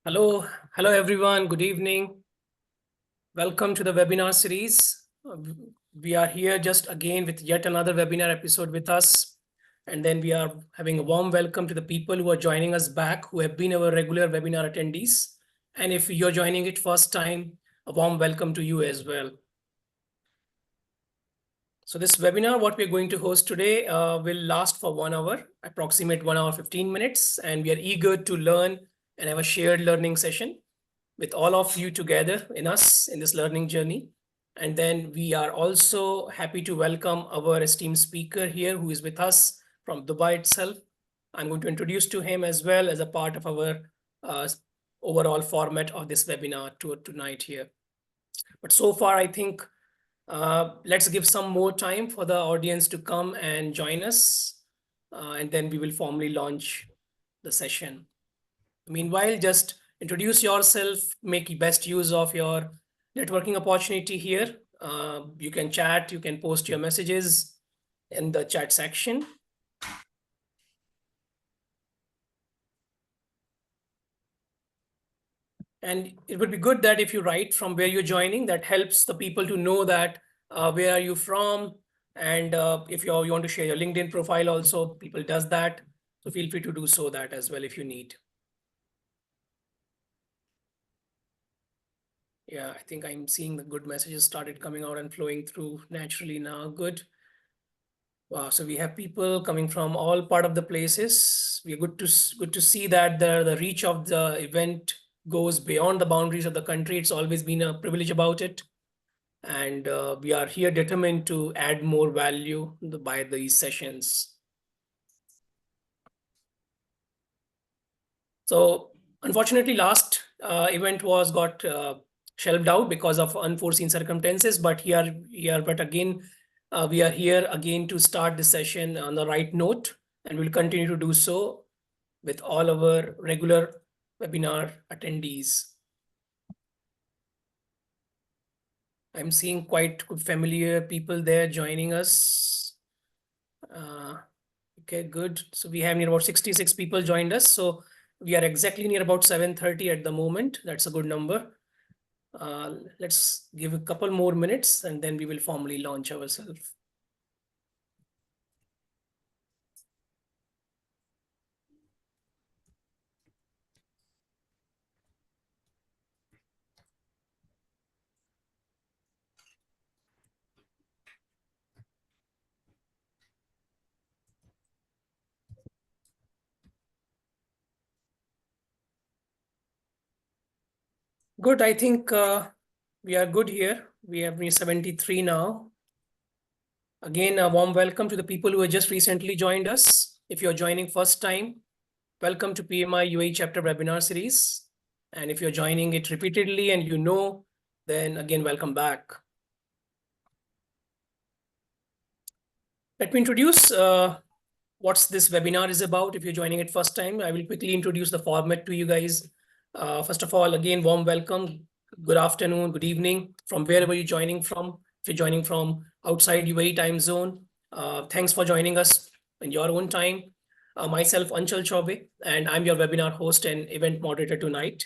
Hello everyone. Good evening. Welcome to the webinar series. We are here just again with yet another webinar episode with us. And then we are having a warm welcome to the people who are joining us back, who have been our regular webinar attendees. And if you're joining it first time, a warm welcome to you as well. So this webinar, what we're going to host today will last for 1 hour, approximate 1 hour, 15 minutes. And we are eager to learn and have a shared learning session with all of you together in this learning journey. And then we are also happy to welcome our esteemed speaker here who is with us from Dubai itself. I'm going to introduce to him as well as a part of our overall format of this webinar tonight here. But so far, I think let's give some more time for the audience to come and join us. And then we will formally launch the session. Meanwhile, just introduce yourself, make best use of your networking opportunity here. You can chat, you can post your messages in the chat section. And it would be good that if you write from where you're joining, that helps the people to know that where are you from. And if you want to share your LinkedIn profile also, people does that. So feel free to do so that as well if you need. Yeah, I think I'm seeing the good messages started coming out and flowing through naturally now. Good. Wow, so we have people coming from all part of the places. We're good to see that the reach of the event goes beyond the boundaries of the country. It's always been a privilege about it. And we are here determined to add more value by these sessions. So unfortunately, last event got shelved out because of unforeseen circumstances. But but again, we are here again to start the session on the right note, and we'll continue to do so with all our regular webinar attendees. I'm seeing quite familiar people there joining us. Okay, good. So we have near about 66 people joined us. So we are exactly near about 7:30 at the moment. That's a good number. Let's give a couple more minutes and then we will formally launch ourselves. Good. I think we are good here. We have reached 73 now. Again, a warm welcome to the people who have just recently joined us. If you're joining first time, welcome to PMI UAE chapter webinar series. And if you're joining it repeatedly and then again, welcome back. Let me introduce what this webinar is about. If you're joining it first time, I will quickly introduce the format to you guys. First of all, again, warm welcome. Good afternoon, good evening from wherever you're joining from. If you're joining from outside UAE time zone, thanks for joining us in your own time. Myself, Anchal Chaube, and I'm your webinar host and event moderator tonight.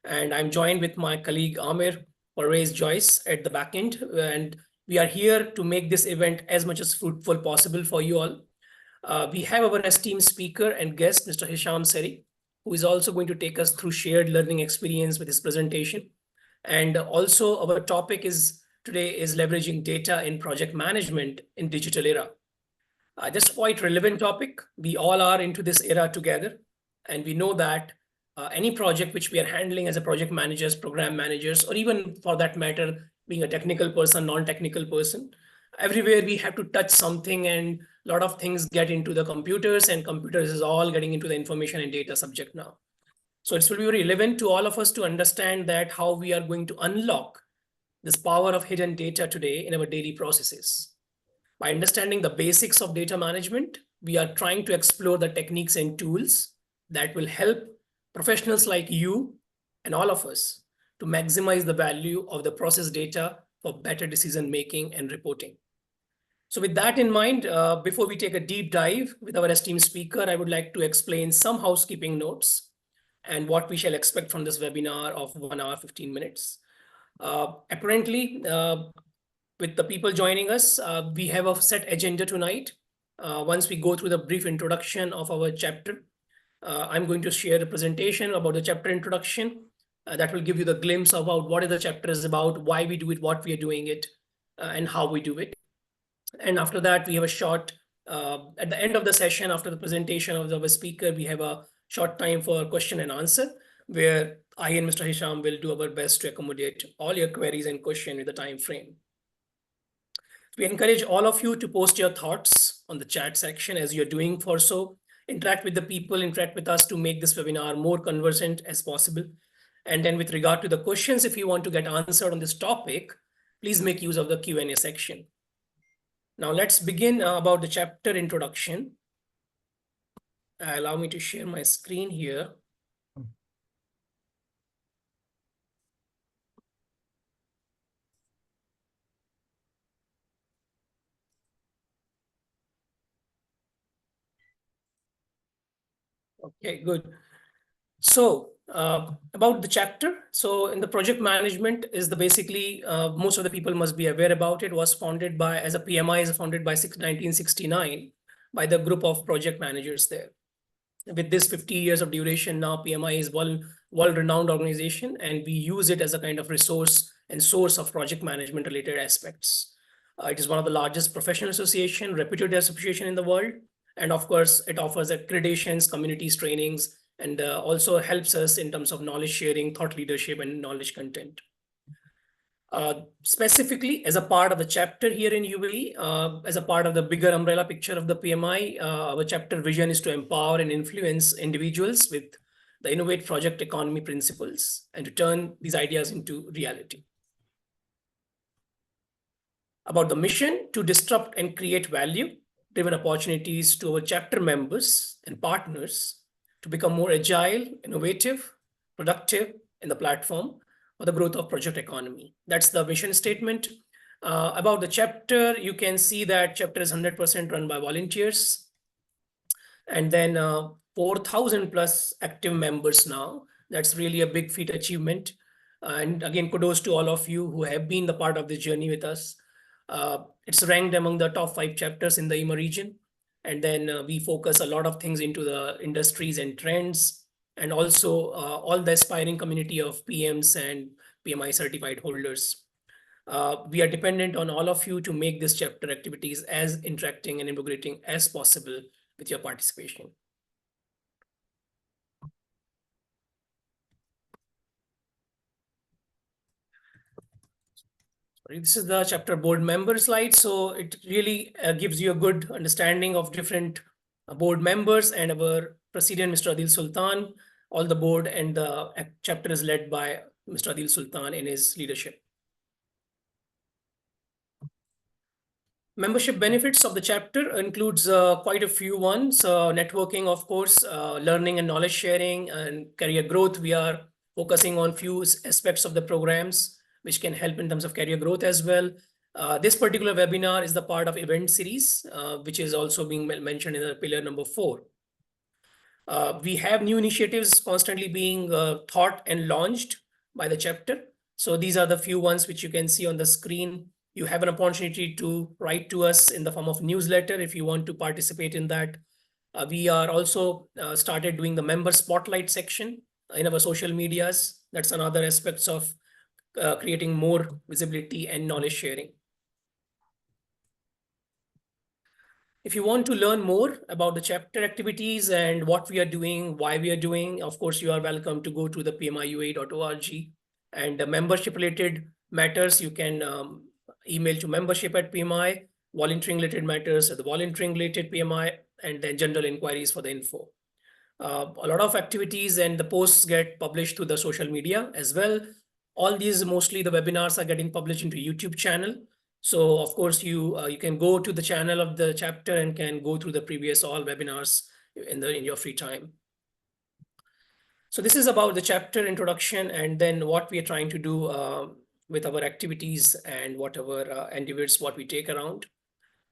And I'm joined with my colleague Amir Parvez Joyce at the back end. And we are here to make this event as much as fruitful possible for you all. We have our esteemed speaker and guest, Mr. Hisham Serry, who is also going to take us through shared learning experience with his presentation. And also our topic today is leveraging data in project management in digital era. Just quite relevant topic. We all are into this era together. And we know that any project which we are handling as a project managers, program managers, or even for that matter, being a technical person, non-technical person, everywhere we have to touch something and a lot of things get into the computers and computers is all getting into the information and data subject now. So it will be very relevant to all of us to understand that how we are going to unlock this power of hidden data today in our daily processes. By understanding the basics of data management, we are trying to explore the techniques and tools that will help professionals like you and all of us to maximize the value of the process data for better decision making and reporting. So with that in mind, before we take a deep dive with our esteemed speaker, I would like to explain some housekeeping notes. and what we shall expect from this webinar of 1 hour, 15 minutes. Apparently, with the people joining us, we have a set agenda tonight. Once we go through the brief introduction of our chapter, I'm going to share a presentation about the chapter introduction that will give you the glimpse about what the chapter is about, why we do it, what we are doing it, and how we do it. And after that, we have a short, at the end of the session, after the presentation of the speaker, we have a short time for question and answer, where I and Mr. Hisham will do our best to accommodate all your queries and questions with the time frame. We encourage all of you to post your thoughts on the chat section as you're doing for so. Interact with the people, interact with us to make this webinar more conversant as possible. And then with regard to the questions, if you want to get answered on this topic, please make use of the Q&A section. Now let's begin about the chapter introduction. Allow me to share my screen here. Okay, good. So about the chapter. So in the project management is the basically, most of the people must be aware about it, was founded by, as a PMI is founded by 1969 by the group of project managers there. With this 50 years of duration now, PMI is world-renowned organization, and we use it as a kind of resource and source of project management related aspects. It is one of the largest professional association, reputed association in the world. And of course, it offers accreditations, communities, trainings, and also helps us in terms of knowledge sharing, thought leadership, and knowledge content. Specifically, as a part of the chapter here in UAE, as a part of the bigger umbrella picture of the PMI, our chapter vision is to empower and influence individuals with the innovate project economy principles and to turn these ideas into reality. About the mission to disrupt and create value-driven opportunities to our chapter members and partners to become more agile, innovative, productive in the platform for the growth of project economy. That's the mission statement. About the chapter, you can see that chapter is 100% run by volunteers. And then 4,000 plus active members now. That's really a big feat achievement. And again, kudos to all of you who have been the part of this journey with us. It's ranked among the top 5 chapters in the EMA region. And then we focus a lot of things into the industries and trends, and also all the aspiring community of PMs and PMI certified holders. We are dependent on all of you to make this chapter activities as interacting and integrating as possible with your participation. This is the chapter board member slide. So it really gives you a good understanding of different board members and our president, Mr. Adil Sultan, all the board, and the chapter is led by Mr. Adil Sultan in his leadership. Membership benefits of the chapter includes quite a few ones. Networking, of course, learning and knowledge sharing, and career growth. We are focusing on few aspects of the programs which can help in terms of career growth as well. This particular webinar is the part of event series, which is also being mentioned in the pillar number 4. We have new initiatives constantly being thought and launched by the chapter. So these are the few ones which you can see on the screen. You have an opportunity to write to us in the form of newsletter if you want to participate in that. We are also started doing the member spotlight section in our social medias. That's another aspects of creating more visibility and knowledge sharing. If you want to learn more about the chapter activities and what we are doing, why we are doing, of course, you are welcome to go to the pmiua.org, and the membership related matters, you can email to membership@PMI, volunteering related matters at the volunteering related PMI, and then general inquiries for the info. A lot of activities and the posts get published to the social media as well. All these, mostly the webinars are getting published into YouTube channel. So of course you can go to the channel of the chapter and can go through the previous all webinars in your free time. So this is about the chapter introduction, and then what we are trying to do with our activities and whatever endeavors what we take around.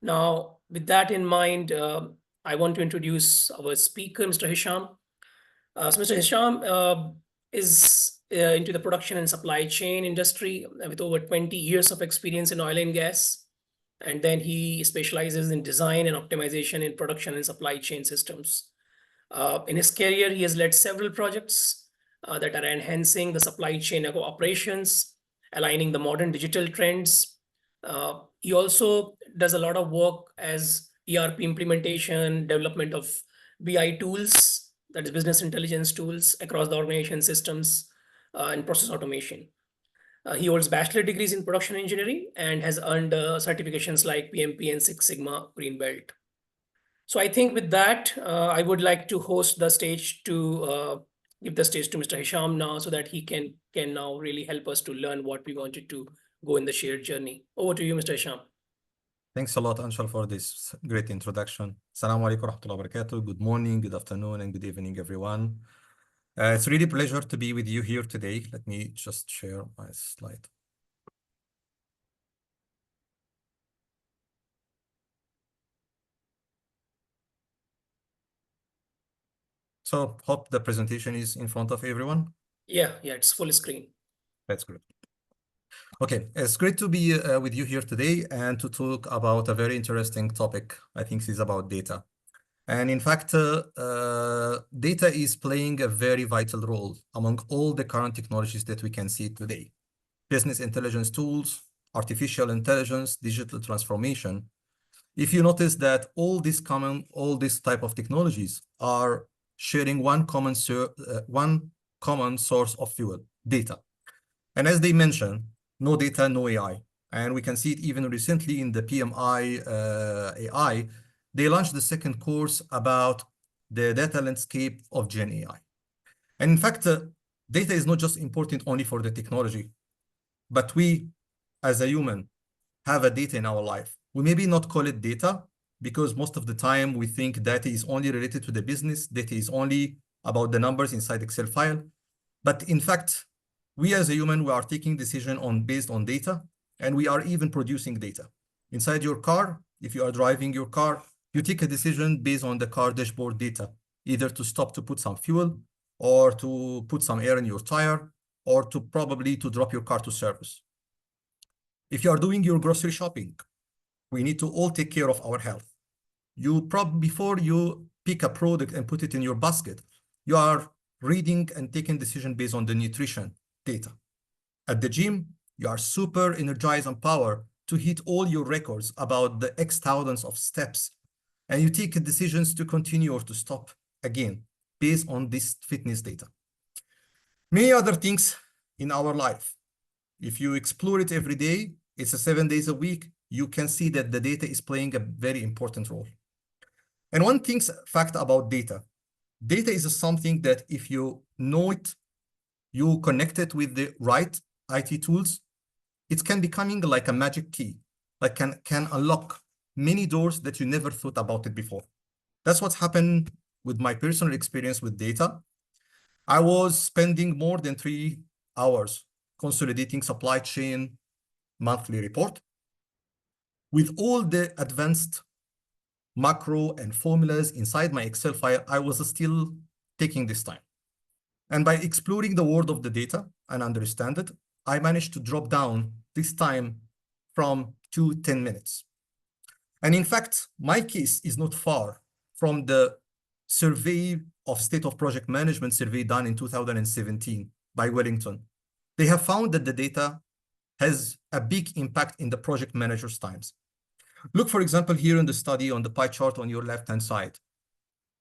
Now, with that in mind, I want to introduce our speaker, Mr. Hisham. So Mr. Hisham is into the production and supply chain industry with over 20 years of experience in oil and gas. And then he specializes in design and optimization in production and supply chain systems. In his career, he has led several projects that are enhancing the supply chain operations, aligning the modern digital trends. He also does a lot of work as ERP implementation, development of BI tools, that is business intelligence tools across the organization systems and process automation. He holds bachelor degrees in production engineering and has earned certifications like PMP and Six Sigma Green Belt. So I think with that, I would like to host the stage to give the stage to Mr. Hisham now so that he can now really help us to learn what we wanted to go in the shared journey. Over to you, Mr. Hisham. Thanks a lot, Anshul, for this great introduction. Assalamu alaikum warahmatullahi wabarakatuh. Good morning, good afternoon, and good evening, everyone. It's really a pleasure to be with you here today. Let me just share my slide. So, hope the presentation is in front of everyone. Yeah, it's full screen. That's great. Okay, it's great to be with you here today and to talk about a very interesting topic. I think this is about data. And in fact, data is playing a very vital role among all the current technologies that we can see today. Business intelligence tools, artificial intelligence, digital transformation. If you notice that all this type of technologies are sharing one common source of fuel, data. And as they mentioned, no data, no AI. And we can see it even recently in the PMI AI. They launched the second course about the data landscape of Gen AI. And in fact, data is not just important only for the technology, but we, as a human, have a data in our life. We maybe not call it data because most of the time we think data is only related to the business. Data is only about the numbers inside Excel file. But in fact, we as a human, we are taking decision based on data, and we are even producing data. Inside your car, if you are driving your car, you take a decision based on the car dashboard data, either to stop to put some fuel or to put some air in your tire or to probably to drop your car to service. If you are doing your grocery shopping, we need to all take care of our health. Before you pick a product and put it in your basket, you are reading and taking decision based on the nutrition data. At the gym, you are super energized and power to hit all your records about the X thousands of steps. And you take decisions to continue or to stop again, based on this fitness data. Many other things in our life. If you explore it every day, it's 7 days a week, you can see that the data is playing a very important role. And one fact about data is something that if you know it, you connect it with the right IT tools, it can becoming like a magic key, like can unlock many doors that you never thought about it before. That's what's happened with my personal experience with data. I was spending more than 3 hours consolidating supply chain monthly report with all the advanced macro and formulas inside my Excel file. I was still taking this time. And by exploring the world of the data and understand it, I managed to drop down this time from 2 to 10 minutes. And in fact, my case is not far from the survey of state of project management survey done in 2017 by Wellington. They have found that the data has a big impact in the project manager's times. Look, for example, here in the study on the pie chart on your left-hand side.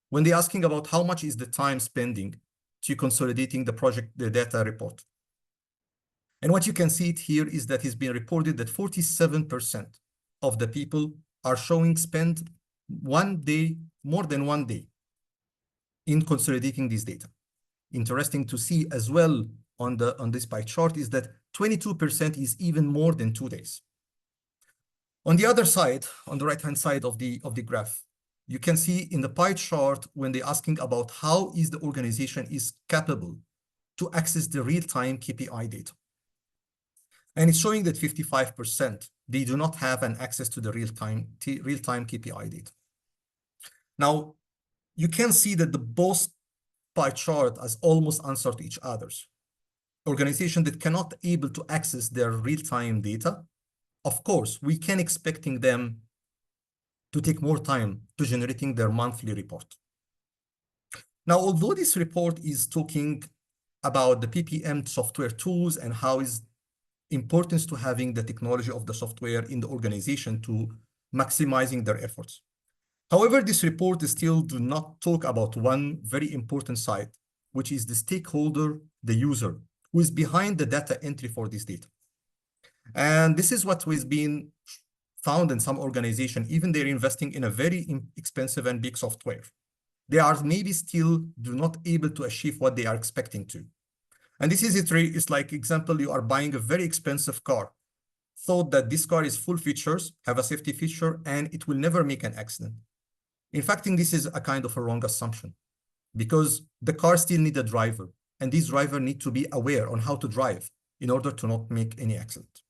When they're asking about how much is the time spending to consolidating the data report. And what you can see it here is that it's been reported that 47% of the people are showing spend one day, more than 1 day in consolidating this data. Interesting to see as well on this pie chart is that 22% is even more than 2 days. On the other side, on the right-hand side of the graph, you can see in the pie chart when they're asking about how is the organization is capable to access the real-time KPI data. And it's showing that 55%, they do not have an access to the real-time KPI data. Now, you can see that both pie chart as almost answer to each other's. Organization that cannot able to access their real-time data, of course, we can expecting them to take more time to generating their monthly report. Now, although this report is talking about the PPM software tools and how is importance to having the technology of the software in the organization to maximizing their efforts. However, this report still do not talk about one very important side, which is the stakeholder, the user, who is behind the data entry for this data. And this is what has been found in some organization, even they're investing in a very expensive and big software. They are maybe still do not able to achieve what they are expecting to. And this is it. It's like example, you are buying a very expensive car, thought that this car is full features, have a safety feature, and it will never make an accident. In fact, this is a kind of a wrong assumption because the car still need a driver, and this driver need to be aware on how to drive in order to not make any accident.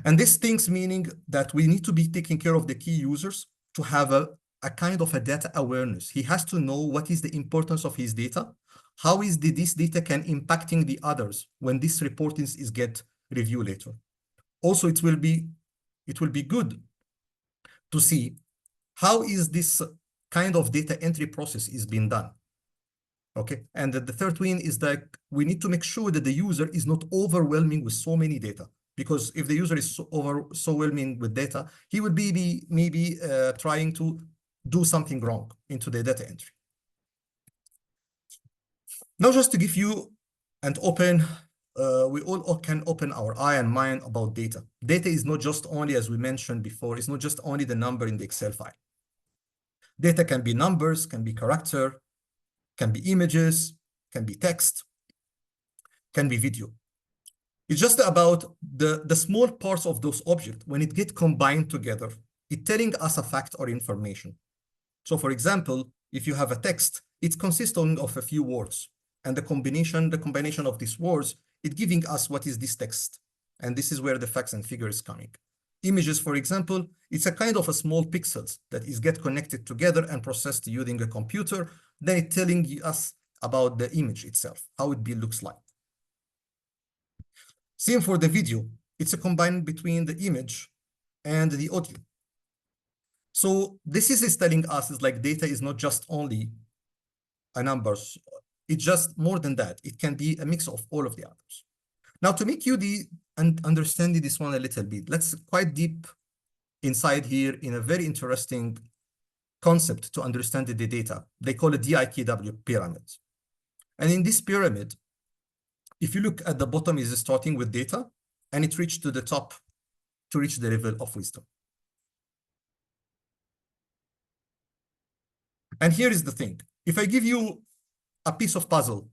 And this things meaning that we need to be taking care of the key users to have a kind of a data awareness. He has to know what is the importance of his data, how is this data can impacting the others when this report is get reviewed later. Also, it will be good to see how is this kind of data entry process is being done. Okay, and the third one is that we need to make sure that the user is not overwhelming with so many data, because if the user is so overwhelming with data, he would be maybe trying to do something wrong into the data entry. Now, just to give you an open, we all can open our eye and mind about data. Data is not just only, as we mentioned before, it's not just only the number in the Excel file. Data can be numbers, can be character, can be images, can be text, can be video. It's just about the small parts of those objects. When it get combined together, it's telling us a fact or information. So for example, if you have a text, it's consisting of a few words, and the combination of these words, it's giving us what is this text. And this is where the facts and figures is coming. Images, for example, it's a kind of a small pixels that is get connected together and processed using a computer. Then it's telling us about the image itself, how it looks like. Same for the video. It's a combine between the image and the audio. So this is telling us is like data is not just only a numbers. It's just more than that. It can be a mix of all of the others. Now, to make you understanding this one a little bit, let's quite deep inside here in a very interesting concept to understand the data. They call it DIKW pyramid. And in this pyramid, if you look at the bottom, is starting with data, and it reached to the top to reach the level of wisdom. And here is the thing. If I give you a piece of puzzle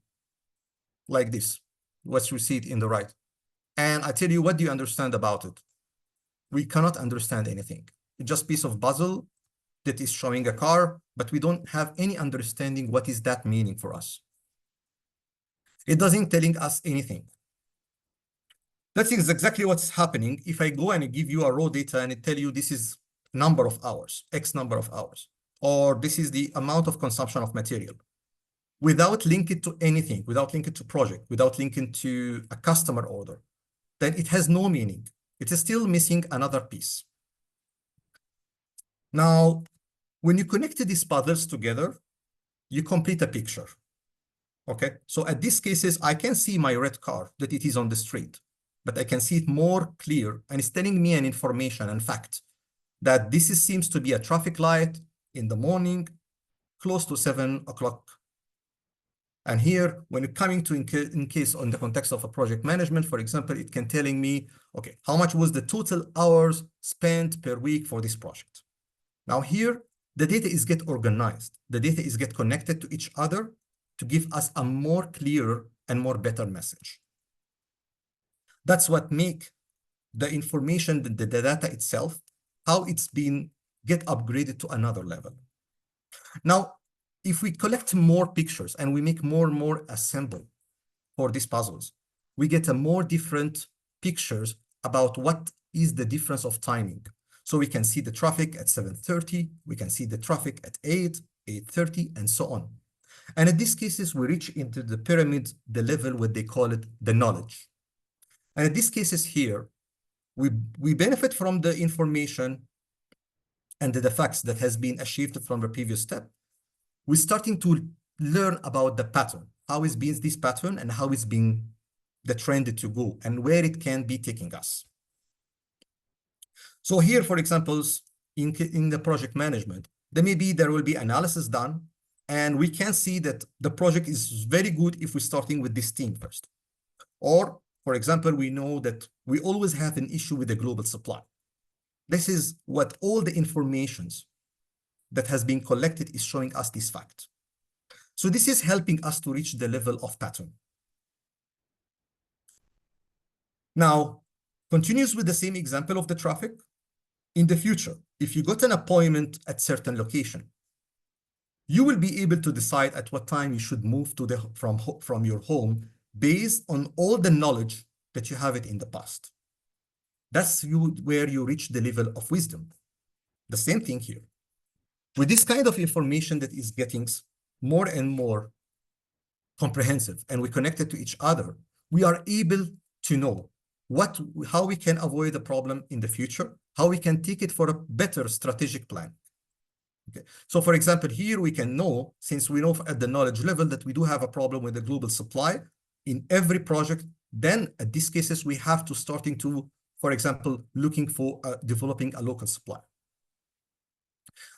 like this, what you see it in the right, and I tell you, what do you understand about it? We cannot understand anything. It's just a piece of puzzle that is showing a car, but we don't have any understanding what is that meaning for us. It doesn't telling us anything. That is exactly what's happening if I go and give you a raw data and it tell you this is number of hours, X number of hours, or this is the amount of consumption of material. Without linking it to anything, without linking it to project, without linking to a customer order, then it has no meaning. It is still missing another piece. Now, when you connect these puzzles together, you complete a picture. Okay, so at these cases, I can see my red car that it is on the street, but I can see it more clear, and it's telling me an information and fact that this seems to be a traffic light in the morning, close to 7 o'clock. And here, when you're coming to in case on the context of a project management, for example, it can telling me, okay, how much was the total hours spent per week for this project? Now here, the data is get organized. The data is get connected to each other to give us a more clear and more better message. That's what make the information, the data itself, how it's been get upgraded to another level. Now, if we collect more pictures and we make more and more assemble for these puzzles, we get a more different pictures about what is the difference of timing. So we can see the traffic at 7:30, we can see the traffic at 8, 8:30, and so on. And in these cases, we reach into the pyramid, the level, what they call it, the knowledge. And in these cases here, we benefit from the information and the facts that has been achieved from the previous step. We're starting to learn about the pattern, how is being this pattern and how it's being the trend to go and where it can be taking us. So here, for example, in the project management, there will be analysis done, and we can see that the project is very good if we're starting with this team first. Or, for example, we know that we always have an issue with the global supply. This is what all the informations that has been collected is showing us this fact. So this is helping us to reach the level of pattern. Now, continues with the same example of the traffic. In the future, if you got an appointment at certain location, you will be able to decide at what time you should move to from your home based on all the knowledge that you have it in the past. That's where you reach the level of wisdom. The same thing here. With this kind of information that is getting more and more comprehensive and we connect it to each other, we are able to know how we can avoid the problem in the future, how we can take it for a better strategic plan. Okay. So for example, here we can know, since we know at the knowledge level that we do have a problem with the global supply in every project, then at these cases, we have to starting to, for example, looking for developing a local supply.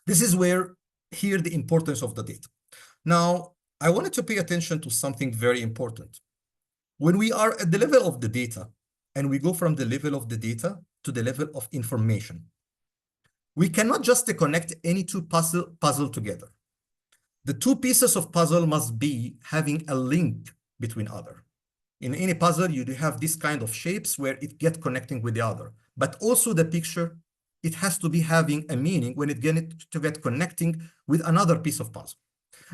This is where here the importance of the data. Now, I wanted to pay attention to something very important. When we are at the level of the data and we go from the level of the data to the level of information, we cannot just connect any two puzzle together. The two pieces of puzzle must be having a link between other. In any puzzle, you do have this kind of shapes where it gets connecting with the other, but also the picture, it has to be having a meaning when it get connecting with another piece of puzzle.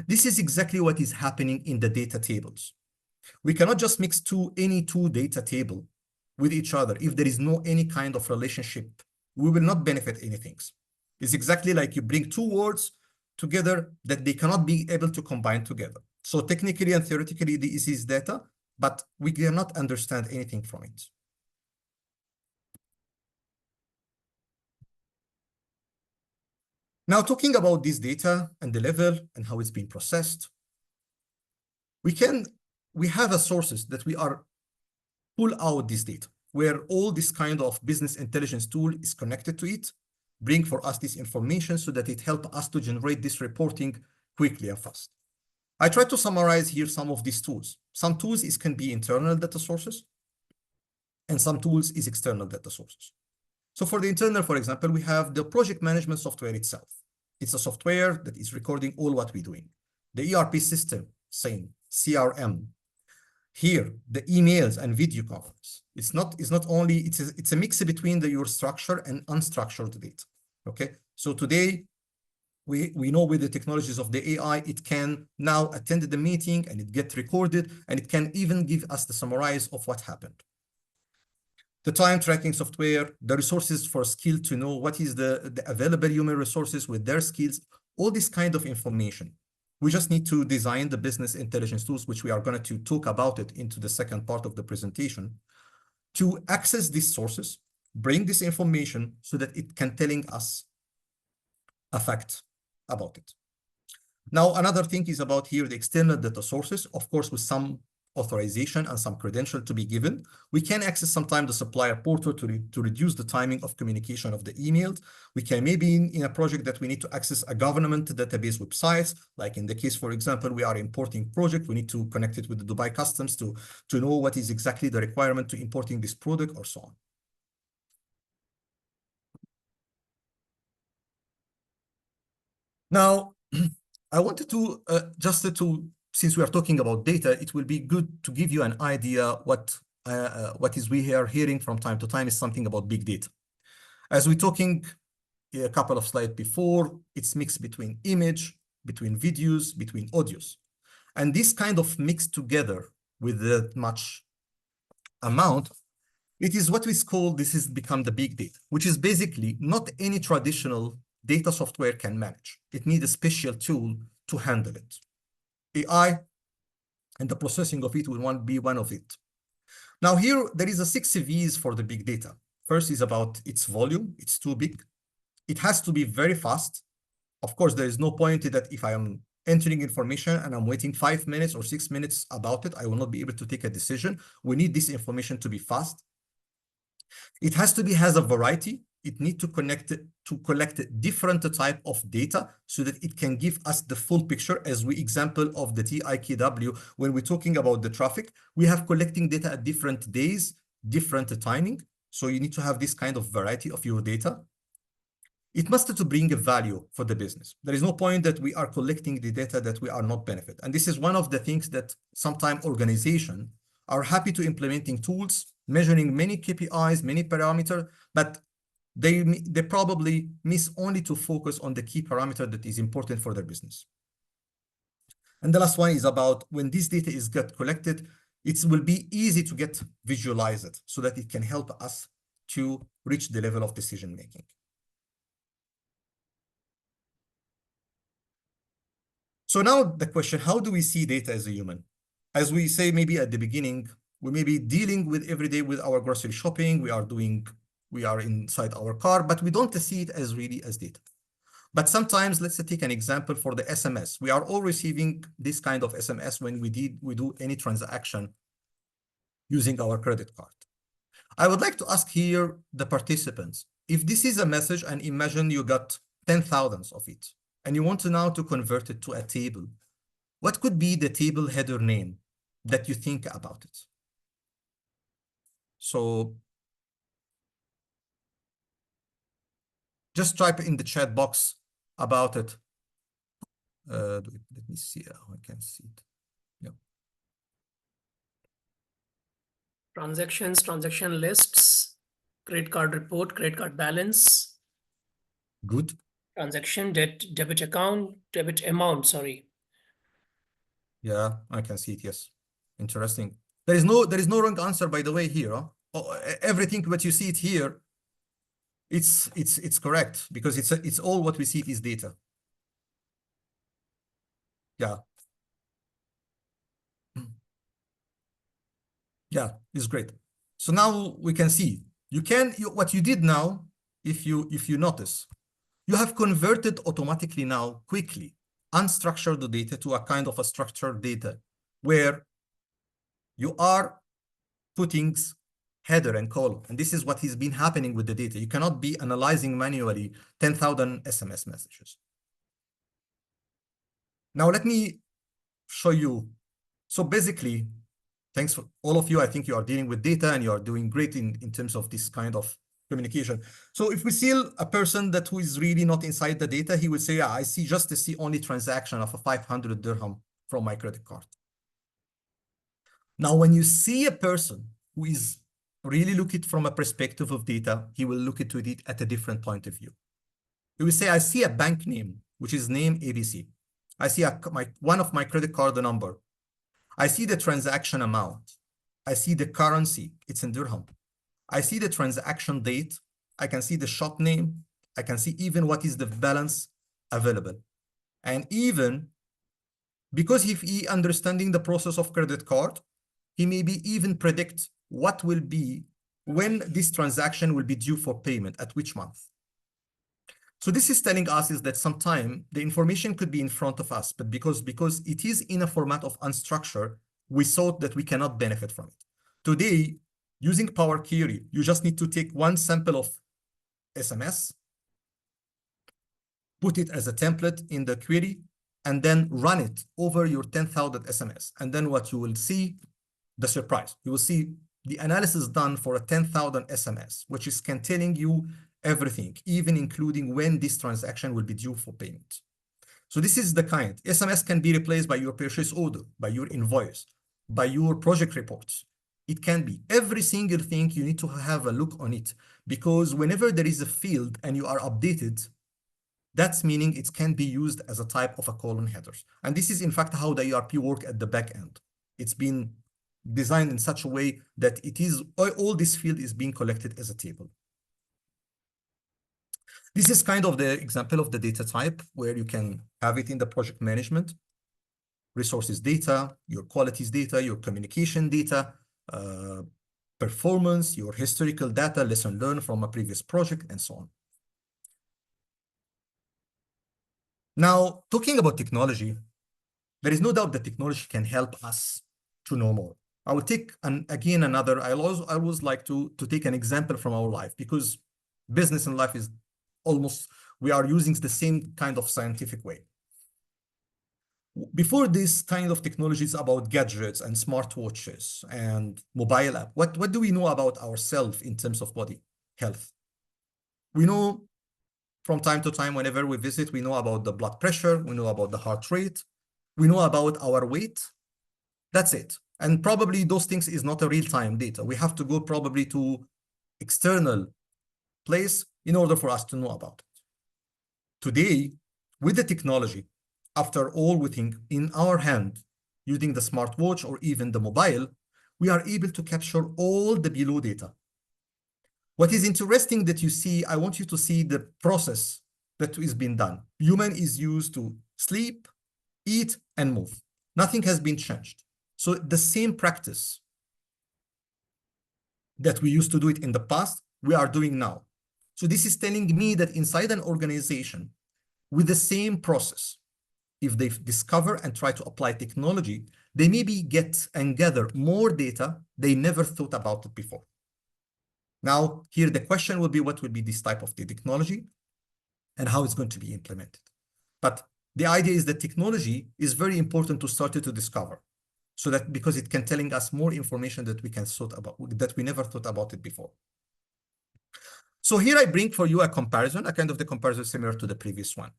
This is exactly what is happening in the data tables. We cannot just mix any two data table with each other. If there is no any kind of relationship, we will not benefit anything. It's exactly like you bring two words together that they cannot be able to combine together. So technically and theoretically, this is data, but we cannot understand anything from it. Now, talking about this data and the level and how it's being processed, we have a sources that we are pull out this data, where all this kind of business intelligence tool is connected to it, bring for us this information so that it help us to generate this reporting quickly and fast. I try to summarize here some of these tools. Some tools can be internal data sources, and some tools is external data sources. So for the internal, for example, we have the project management software itself. It's a software that is recording all what we're doing. The ERP system, same, CRM. Here, the emails and video conference. It's a mix between your structure and unstructured data. Okay, so today we know with the technologies of the AI, it can now attend the meeting and it gets recorded, and it can even give us the summarize of what happened. The time tracking software, the resources for skill to know what is the available human resources with their skills, all this kind of information. We just need to design the business intelligence tools, which we are going to talk about it into the second part of the presentation, to access these sources, bring this information so that it can telling us a fact about it. Now, another thing is about here, the external data sources, of course, with some authorization and some credential to be given. We can access sometimes the supplier portal to reduce the timing of communication of the emails. We can maybe in a project that we need to access a government database websites, like in the case, for example, we are importing project, we need to connect it with the Dubai customs to know what is exactly the requirement to importing this product or so on. Now, I wanted to since we are talking about data, it will be good to give you an idea what we are hearing from time to time is something about big data. As we're talking a couple of slides before, it's mixed between image, between videos, between audios. And this kind of mixed together with that much amount, it is what we call, this has become the big data, which is basically not any traditional data software can manage. It needs a special tool to handle it. AI, and the processing of it will be one of it. Now here, there is a 6 V's for the big data. First is about its volume. It's too big. It has to be very fast. Of course, there is no point that if I am entering information and I'm waiting 5 minutes or 6 minutes about it, I will not be able to take a decision. We need this information to be fast. It has to be has a variety. It needs to collect different type of data so that it can give us the full picture. As we example of the TIKW, when we're talking about the traffic, we have collecting data at different days, different timing. So you need to have this kind of variety of your data. It must to bring a value for the business. There is no point that we are collecting the data that we are not benefit. And this is one of the things that sometimes organizations are happy to implementing tools, measuring many KPIs, many parameters, but they probably miss only to focus on the key parameter that is important for their business. And the last one is about when this data is get collected, it will be easy to get visualized so that it can help us to reach the level of decision making. So now the question, how do we see data as a human? As we say, maybe at the beginning, we may be dealing with every day with our grocery shopping, we are inside our car, but we don't see it as really as data. But sometimes, let's take an example for the SMS. We are all receiving this kind of SMS when we do any transaction using our credit card. I would like to ask here the participants, if this is a message and imagine you got 10,000 of it, and you want to now to convert it to a table, what could be the table header name that you think about it? So just type in the chat box about it. Let me see how I can see it. Yeah. Transactions, transaction lists, credit card report, credit card balance, Good. transaction, debit account, debit amount, sorry. Yeah, I can see it. Yes. Interesting. There is no wrong answer, by the way, here. Huh? Everything that you see it here, it's correct because it's all what we see is data. Yeah. Yeah, it's great. So now we can see what you did now, if you notice, you have converted automatically now quickly unstructured data to a kind of a structured data where you are putting header and column. And this is what has been happening with the data. You cannot be analyzing manually 10,000 SMS messages. Now let me show you. So basically, thanks for all of you. I think you are dealing with data and you are doing great in terms of this kind of communication. So if we see a person that who is really not inside the data, he would say, yeah, I see only transaction of a 500 dirham from my credit card. Now, when you see a person who is really looking from a perspective of data, he will look into it at a different point of view. He will say, I see a bank name, which is name ABC. I see one of my credit card number. I see the transaction amount. I see the currency, it's in dirham. I see the transaction date. I can see the shop name. I can see even what is the balance available. And even because if he understanding the process of credit card, he maybe even predict what will be when this transaction will be due for payment at which month. So this is telling us is that sometime the information could be in front of us, but because it is in a format of unstructured, we thought that we cannot benefit from it. Today, using Power Query, you just need to take one sample of SMS, put it as a template in the query, and then run it over your 10,000 SMS. And then what you will see, the surprise, you will see the analysis done for a 10,000 SMS, which is telling you everything, even including when this transaction will be due for payment. So this is the kind. SMS can be replaced by your purchase order, by your invoice, by your project reports. It can be every single thing. You need to have a look on it, because whenever there is a field and you are updated, that's meaning it can be used as a type of a column headers. And this is in fact how the ERP work at the back end. It's been designed in such a way that it is all this field is being collected as a table. This is kind of the example of the data type where you can have it in the project management. resources data, your qualities data, your communication data, performance, your historical data, lesson learned from a previous project, and so on. Now, talking about technology, there is no doubt that technology can help us to know more. I will take I always like to take an example from our life, because business and life is almost, we are using the same kind of scientific way. Before this kind of technologies about gadgets and smartwatches and mobile app, what do we know about ourselves in terms of body health? We know from time to time, whenever we visit, we know about the blood pressure, we know about the heart rate, we know about our weight. That's it. And probably those things is not a real-time data. We have to go probably to external place in order for us to know about it. Today, with the technology, after all, we think in our hand, using the smartwatch or even the mobile, we are able to capture all the below data. What is interesting that you see, I want you to see the process that is being done. Human is used to sleep, eat, and move. Nothing has been changed. So the same practice that we used to do it in the past, we are doing now. So this is telling me that inside an organization, with the same process, if they discover and try to apply technology, they maybe get and gather more data they never thought about it before. Now, here the question will be, what will be this type of the technology and how it's going to be implemented? But the idea is that technology is very important to start to discover, so that because it can telling us more information that we can thought about, that we never thought about it before. So here I bring for you a comparison, a kind of the comparison similar to the previous one.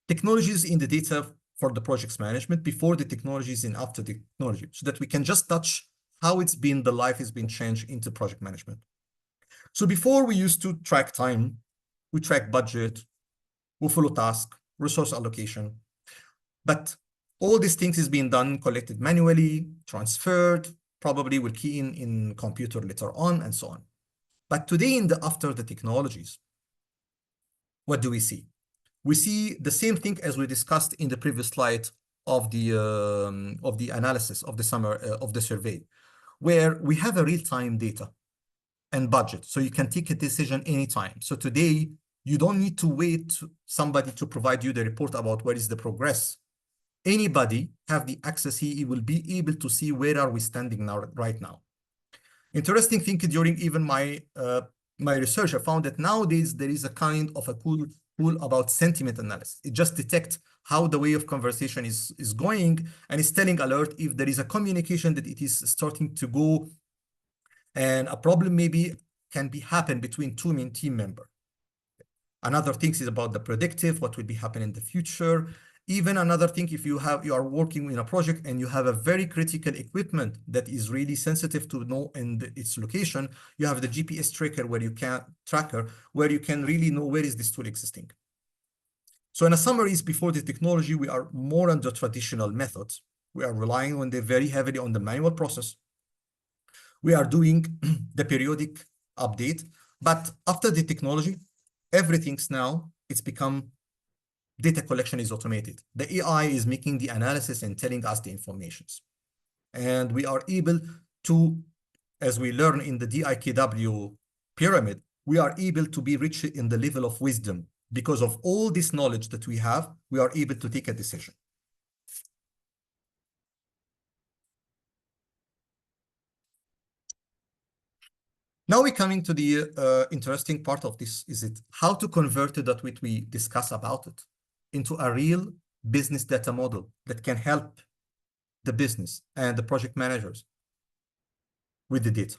Technologies in the data for the projects management before the technologies and after the technology, so that we can just touch how it's been, the life has been changed into project management. So before we used to track time, we track budget, we follow task, resource allocation. But all these things is being done, collected manually, transferred, probably will key in computer later on, and so on. But today, after the technologies, what do we see? We see the same thing as we discussed in the previous slide of the analysis of the of the survey, where we have a real-time data and budget, so you can take a decision anytime. So today, you don't need to wait somebody to provide you the report about where is the progress. Anybody have the access, he will be able to see where are we standing now, right now. Interesting thing, during even my research, I found that nowadays there is a kind of a cool tool about sentiment analysis. It just detects how the way of conversation is going, and it's telling alert if there is a communication that it is starting to go, and a problem maybe can be happen between two main team members. Another thing is about the predictive, what will be happening in the future. Even another thing, if you are working in a project and you have a very critical equipment that is really sensitive to know in its location, you have the GPS tracker where you can really know where is this tool existing. So in a summary, is before the technology, we are more on the traditional methods. We are relying on very heavily on the manual process. We are doing the periodic update, but after the technology, everything's now, it's become data collection is automated. The AI is making the analysis and telling us the informations. And we are able to, as we learn in the DIKW pyramid, we are able to be rich in the level of wisdom. Because of all this knowledge that we have, we are able to take a decision. Now we're coming to the interesting part of this, is it how to convert that which we discuss about it into a real business data model that can help the business and the project managers with the data.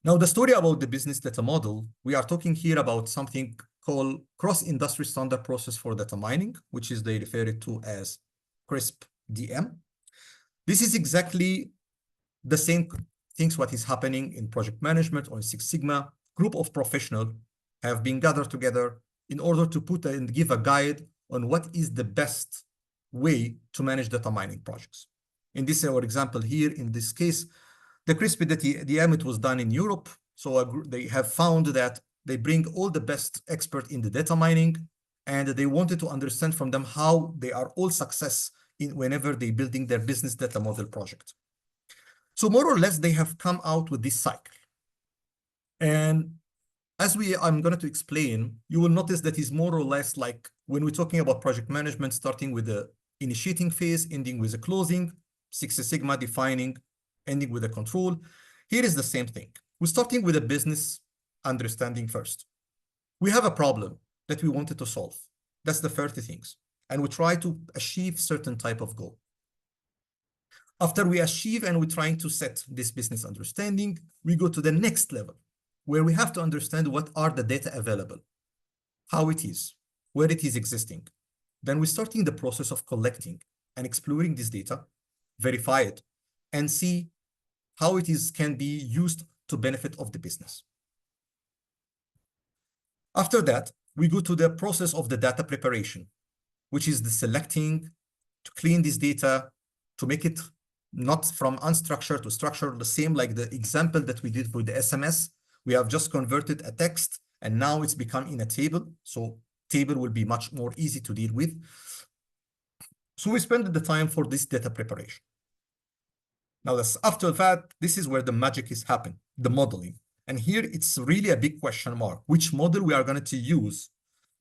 Now, the story about the business data model, we are talking here about something called cross-industry standard process for data mining, which is they refer it to as CRISP DM. This is exactly the same things what is happening in project management or in Six Sigma. Group of professionals have been gathered together in order to put and give a guide on what is the best way to manage data mining projects. In this, our example here, in this case, the CRISP DM, it was done in Europe. So they have found that they bring all the best experts in the data mining, and they wanted to understand from them how they are all success whenever they're building their business data model project. So more or less, they have come out with this cycle. And as I'm going to explain, you will notice that is more or less like when we're talking about project management, starting with the initiating phase, ending with a closing, Six Sigma defining, ending with a control. Here is the same thing. We're starting with a business understanding first. We have a problem that we wanted to solve. That's the 30 things. And we try to achieve certain type of goal. After we achieve and we're trying to set this business understanding, we go to the next level, where we have to understand what are the data available, how it is, where it is existing. Then we're starting the process of collecting and exploring this data, verify it, and see how it can be used to benefit of the business. After that, we go to the process of the data preparation, which is the selecting, to clean this data, to make it not from unstructured to structured, the same like the example that we did with the SMS. We have just converted a text and now it's become in a table. So table will be much more easy to deal with. So we spend the time for this data preparation. Now, after that, this is where the magic is happening, the modeling. And here it's really a big question mark, which model we are going to use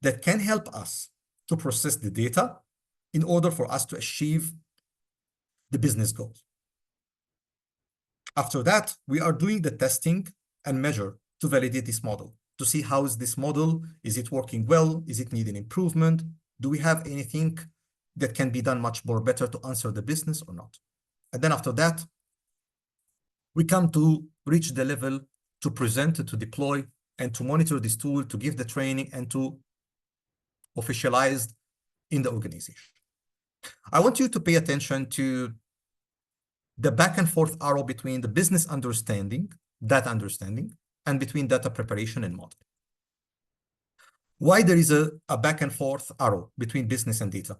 that can help us to process the data in order for us to achieve the business goals. After that, we are doing the testing and measure to validate this model, to see how is this model, is it working well, is it needing improvement, do we have anything that can be done much more better to answer the business or not. And then after that, we come to reach the level to present, to deploy, and to monitor this tool, to give the training and to officialize in the organization. I want you to pay attention to the back and forth arrow between the business understanding, data understanding, and between data preparation and modeling. Why there is a back and forth arrow between business and data?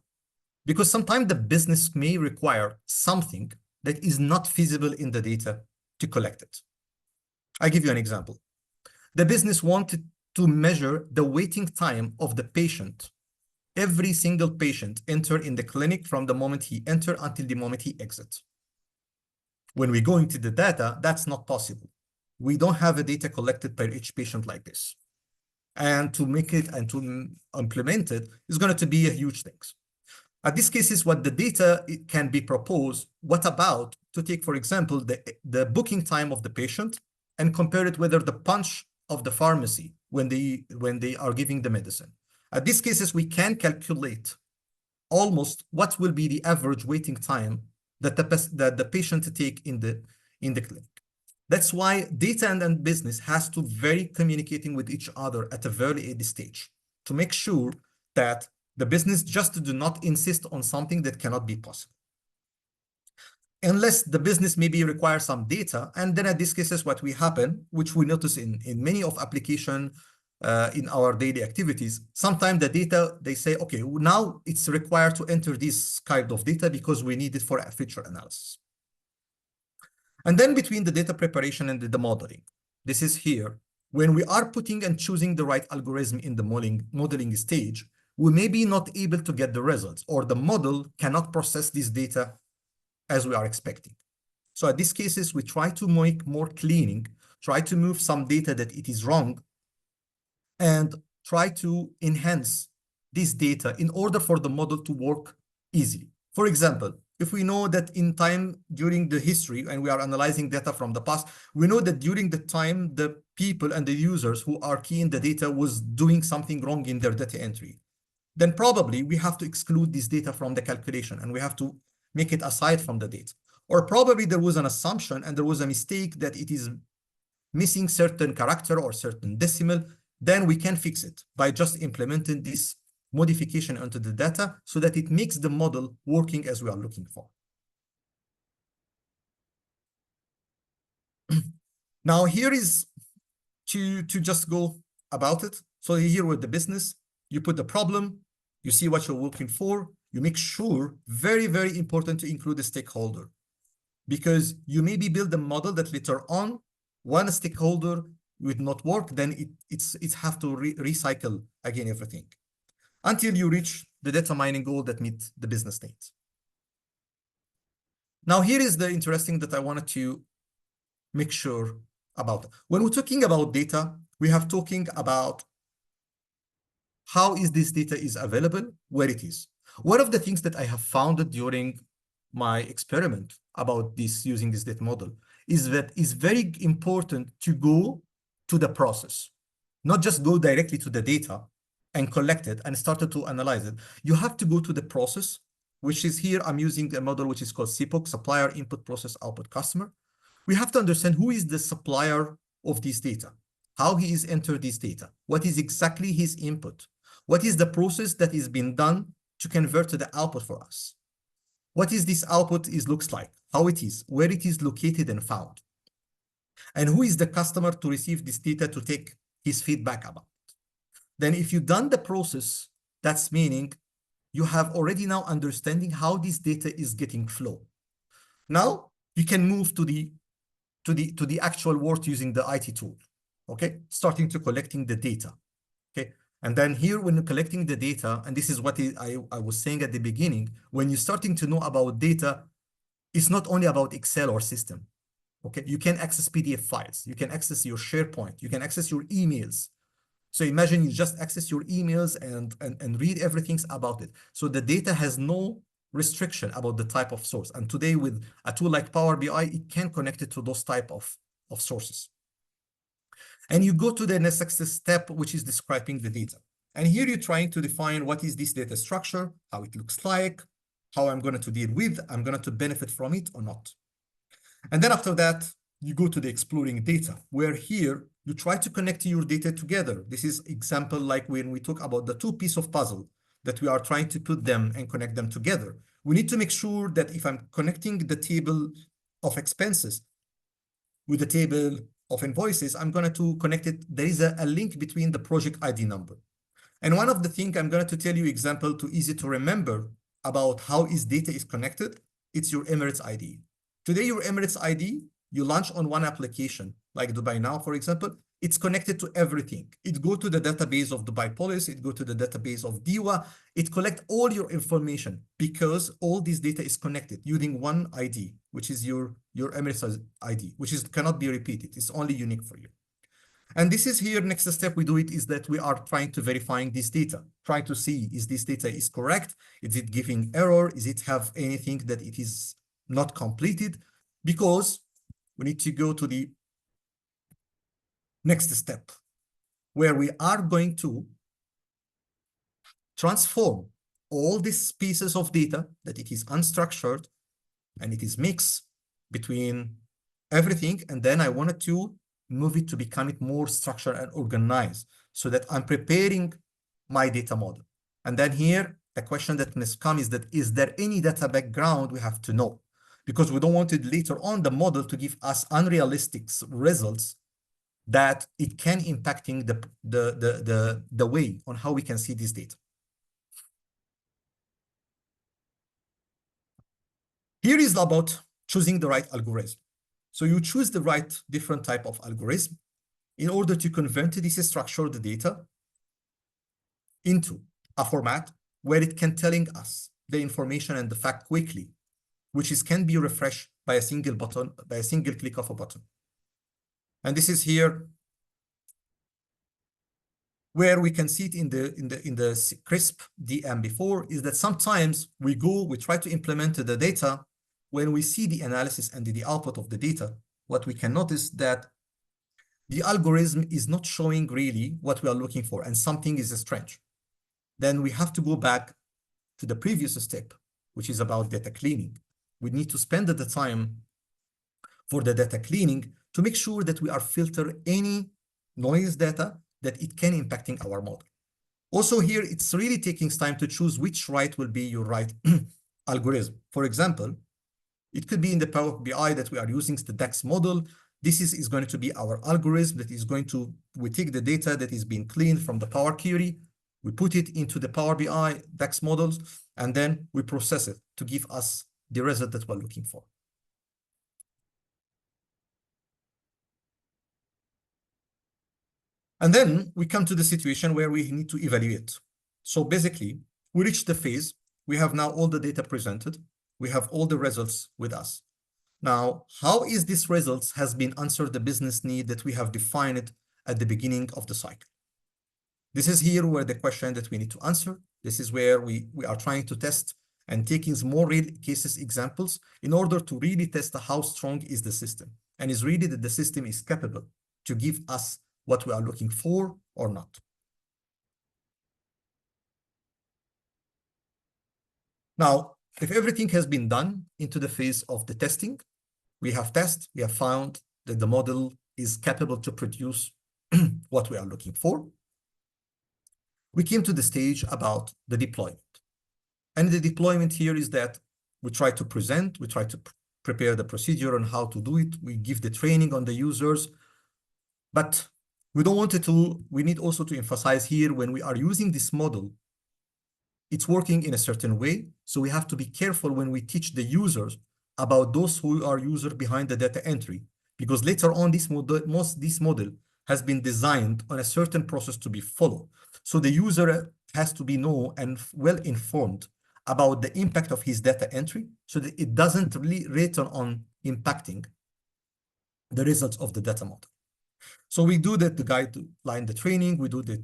Because sometimes the business may require something that is not feasible in the data to collect it. I give you an example. The business wanted to measure the waiting time of the patient. Every single patient enter in the clinic from the moment he enter until the moment he exits. When we go into the data, that's not possible. We don't have a data collected per each patient like this. And to make it and to implement it is going to be a huge thing. At this case is what the data can be proposed. What about to take, for example, the booking time of the patient and compare it whether the punch of the pharmacy when they are giving the medicine. At these cases, we can calculate almost what will be the average waiting time that the patient take in the clinic. That's why data and business has to very communicating with each other at a very early stage to make sure that the business just do not insist on something that cannot be possible. Unless the business maybe requires some data, and then at these cases, what we happen, which we notice in many of application in our daily activities, sometimes the data, they say, okay, now it's required to enter this kind of data because we need it for a feature analysis. And then between the data preparation and the modeling, this is here, when we are putting and choosing the right algorithm in the modeling stage, we may be not able to get the results, or the model cannot process this data as we are expecting. So at these cases, we try to make more cleaning, try to move some data that it is wrong, and try to enhance this data in order for the model to work easily. For example, if we know that in time during the history, and we are analyzing data from the past, we know that during the time, the people and the users who are keying the data was doing something wrong in their data entry. Then probably we have to exclude this data from the calculation and we have to make it aside from the data. Or probably there was an assumption and there was a mistake that it is missing certain character or certain decimal. Then we can fix it by just implementing this modification onto the data so that it makes the model working as we are looking for. Now here is to just go about it. So here with the business, you put the problem, you see what you're looking for, you make sure, very, very important to include the stakeholder, because you maybe build a model that later on, one stakeholder would not work, then it's have to recycle again everything until you reach the data mining goal that meets the business needs. Now, here is the interesting that I wanted to make sure about. When we're talking about data, we have talking about how is this data is available, where it is. One of the things that I have found during my experiment about this using this data model is that it's very important to go to the process, not just go directly to the data and collect it and started to analyze it. You have to go to the process, which is here, I'm using a model which is called SIPOC, Supplier Input Process Output Customer. We have to understand who is the supplier of this data, how he is entered this data, what is exactly his input, what is the process that is being done to convert to the output for us, what is this output is looks like, how it is, where it is located and found, and who is the customer to receive this data to take his feedback about. Then if you've done the process, that's meaning you have already now understanding how this data is getting flow. Now you can move to the actual work using the IT tool, okay? Starting to collecting the data, okay? And then here, when you're collecting the data, and this is what I was saying at the beginning, when you're starting to know about data, it's not only about Excel or system, okay? You can access PDF files, you can access your SharePoint, you can access your emails. So imagine you just access your emails and read everything about it. So the data has no restriction about the type of source. And today with a tool like Power BI, it can connect it to those type of sources. And you go to the next step, which is describing the data. And here you're trying to define what is this data structure, how it looks like, how I'm going to deal with, I'm going to benefit from it or not. And then after that, you go to the exploring data, where here you try to connect your data together. This is example like when we talk about the two pieces of puzzle that we are trying to put them and connect them together. We need to make sure that if I'm connecting the table of expenses with the table of invoices, I'm going to connect it. There is a link between the project ID number. And one of the things I'm going to tell you example to easy to remember about how is data is connected, it's your Emirates ID. Today, your Emirates ID, you launch on one application, like Dubai Now, for example, it's connected to everything. It go to the database of Dubai Police, it go to the database of DIWA, it collect all your information because all this data is connected using one ID, which is your Emirates ID, which is cannot be repeated. It's only unique for you. And this is here, next step we do it is that we are trying to verifying this data, trying to see is this data is correct, is it giving error, is it have anything that it is not completed, because we need to go to the next step where we are going to transform all these pieces of data that it is unstructured and it is mixed between everything. And then I wanted to move it to become it more structured and organized so that I'm preparing my data model. And then here, the question that must come is that, is there any data background we have to know? Because we don't want it later on the model to give us unrealistic results that it can impacting the way on how we can see this data. Here is about choosing the right algorithm. So you choose the right different type of algorithm in order to convert this structured data into a format where it can telling us the information and the fact quickly, which is can be refreshed by a single button, by a single click of a button. And this is here where we can see it in the crisp DM before, is that sometimes we try to implement the data. When we see the analysis and the output of the data, what we can notice that the algorithm is not showing really what we are looking for, and something is strange. Then we have to go back to the previous step, which is about data cleaning. We need to spend the time for the data cleaning to make sure that we are filter any noise data that it can impacting our model. Also here, it's really taking time to choose which right will be your right algorithm. For example, it could be in the Power BI that we are using the DAX model. This is going to be our algorithm that is going to, we take the data that is being cleaned from the Power Query, we put it into the Power BI DAX models, and then we process it to give us the result that we're looking for. And then we come to the situation where we need to evaluate. So basically, we reach the phase, we have now all the data presented, We have all the results with us. Now, how is this results has been answered the business need that we have defined at the beginning of the cycle? This is here where the question that we need to answer. This is where we are trying to test and taking more real cases examples in order to really test how strong is the system and is really that the system is capable to give us what we are looking for or not. Now, if everything has been done into the phase of the testing, we have found that the model is capable to produce what we are looking for. We came to the stage about the deployment. And the deployment here is that we try to present, we try to prepare the procedure on how to do it. We give the training on the users, but we don't want it to, we need also to emphasize here when we are using this model, it's working in a certain way. So we have to be careful when we teach the users about those who are users behind the data entry, because later on this model has been designed on a certain process to be followed. So the user has to be know and well informed about the impact of his data entry so that it doesn't really return on impacting the results of the data model. So we do the guideline, the training, we do the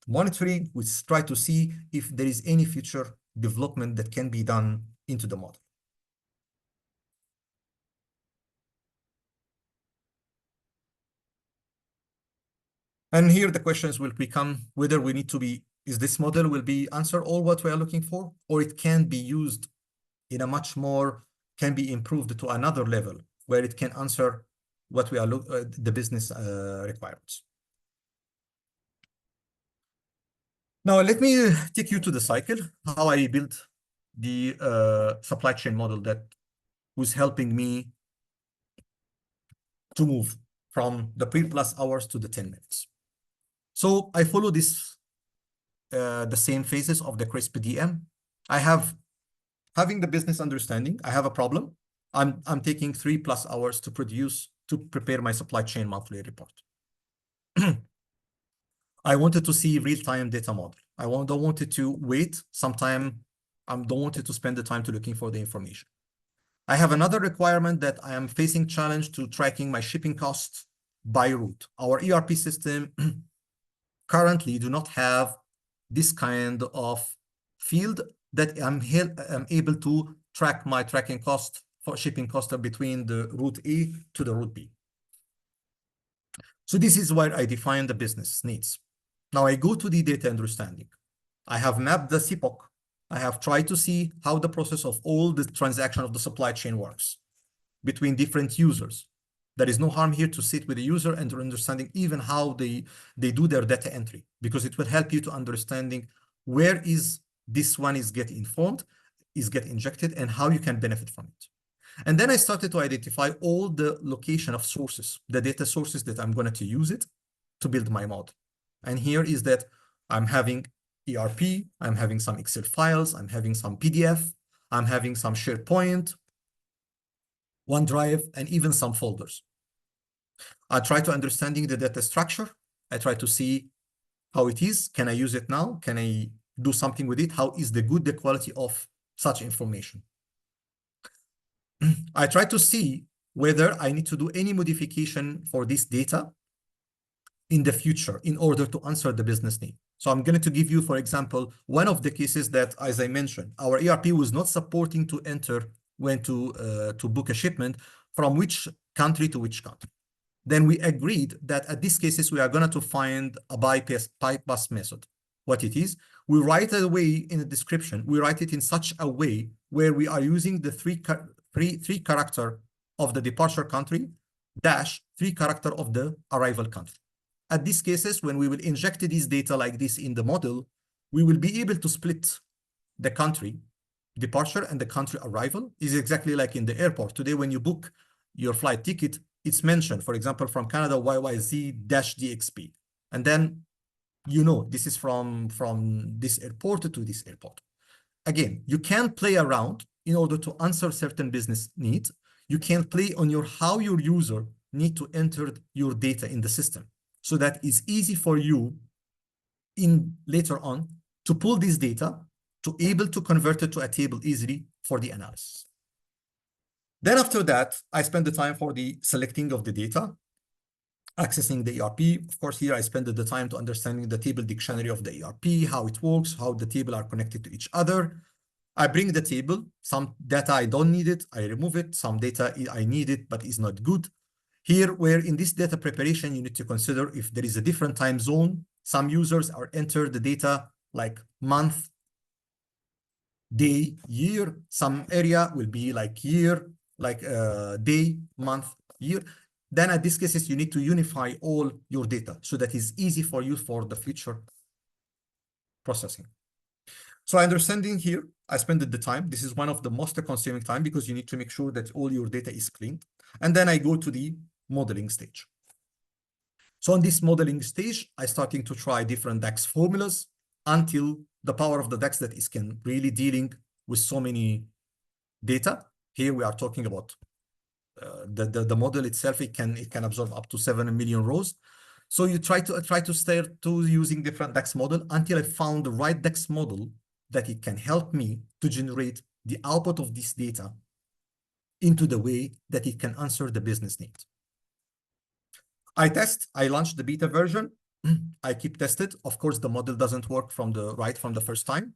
monitoring, we try to see if there is any future development that can be done into the model. And here the questions will become whether we need to be, is this model will be answer all what we are looking for, or it can be used in a much more, can be improved to another level where it can answer what we are the business requirements. Now, let me take you to the cycle, how I built the supply chain model that was helping me to move from the pre-plus hours to the 10 minutes. So I follow this, the same phases of the CRISP DM. I have having the business understanding. I have a problem. I'm taking 3+ hours to prepare my supply chain monthly report. I wanted to see real-time data model. Don't want it to wait some time. I don't want it to spend the time to looking for the information. I have another requirement that I am facing challenge to tracking my shipping costs by route. Our ERP system currently do not have this kind of field that I'm able to track my tracking cost for shipping cost between the route A to the route B. So this is where I define the business needs. Now I go to the data understanding. I have mapped the CPOC. I have tried to see how the process of all the transaction of the supply chain works between different users. There is no harm here to sit with the user and understanding even how they do their data entry, because it will help you to understanding where is this one is get informed, is get injected, and how you can benefit from it. And then I started to identify all the location of sources, the data sources that I'm going to use it to build my model. And here is that I'm having ERP, I'm having some Excel files, I'm having some PDF, I'm having some SharePoint, OneDrive, and even some folders. I try to understanding the data structure. I try to see how it is. Can I use it now? Can I do something with it? How is the quality of such information? I try to see whether I need to do any modification for this data in the future in order to answer the business need. So I'm going to give you, for example, one of the cases that, as I mentioned, our ERP was not supporting to enter when to book a shipment from which country to which country. Then we agreed that at these cases, we are going to find a bypass method. What it is, we write it away in the description. We write it in such a way where we are using the three character of the departure country dash 3 character of the arrival country. At these cases, when we will inject this data like this in the model, we will be able to split the country departure and the country arrival. Is exactly like in the airport. Today, when you book your flight ticket, it's mentioned, for example, from Canada, YYZ-DXP. And then, you know, this is from this airport to this airport. Again, you can play around in order to answer certain business needs. You can play on how your user need to enter your data in the system. So that it's easy for you in later on to pull this data to able to convert it to a table easily for the analysis. Then after that, I spend the time for the selecting of the data, accessing the ERP. Of course, here I spend the time to understanding the table dictionary of the ERP, how it works, how the table are connected to each other. I bring the table, some data I don't need it, I remove it, some data I need it, but is not good. Here, where in this data preparation, you need to consider if there is a different time zone. Some users are enter the data like month, day, year. Some area will be like year, like day, month, year. Then at this cases, you need to unify all your data so that it's easy for you for the future processing. So understanding here, I spend the time. This is one of the most consuming time because you need to make sure that all your data is clean. And then I go to the modeling stage. So on this modeling stage, I starting to try different DAX formulas until the power of the DAX that is can really dealing with so many data. Here we are talking about the model itself. It can absorb up to 7 million rows. So you try to start to using different DAX model until I found the right DAX model that it can help me to generate the output of this data into the way that it can answer the business need. I launched the beta version. I keep tested. Of course, the model doesn't work from the first time.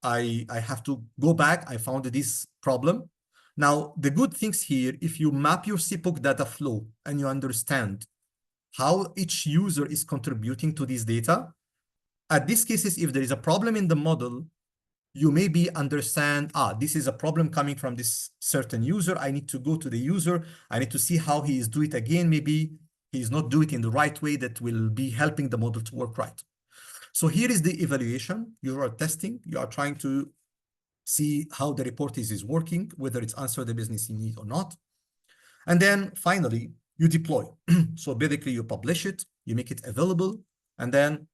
I have to go back. I found this problem. Now, the good things here, if you map your CPOC data flow and you understand how each user is contributing to this data, at these cases, if there is a problem in the model, you maybe understand, this is a problem coming from this certain user. I need to go to the user. I need to see how he is doing it again. Maybe he is not doing it in the right way that will be helping the model to work right. So here is the evaluation. You are testing. You are trying to see how the report is working, whether it's answer the business need or not. And then finally, you deploy. So basically, you publish it, you make it available, and then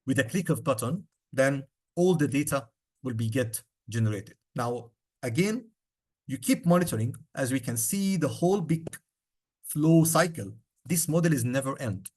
with a click of button, then all the data will be get generated. Now, again, you keep monitoring. As we can see, the whole big flow cycle, this model is never end.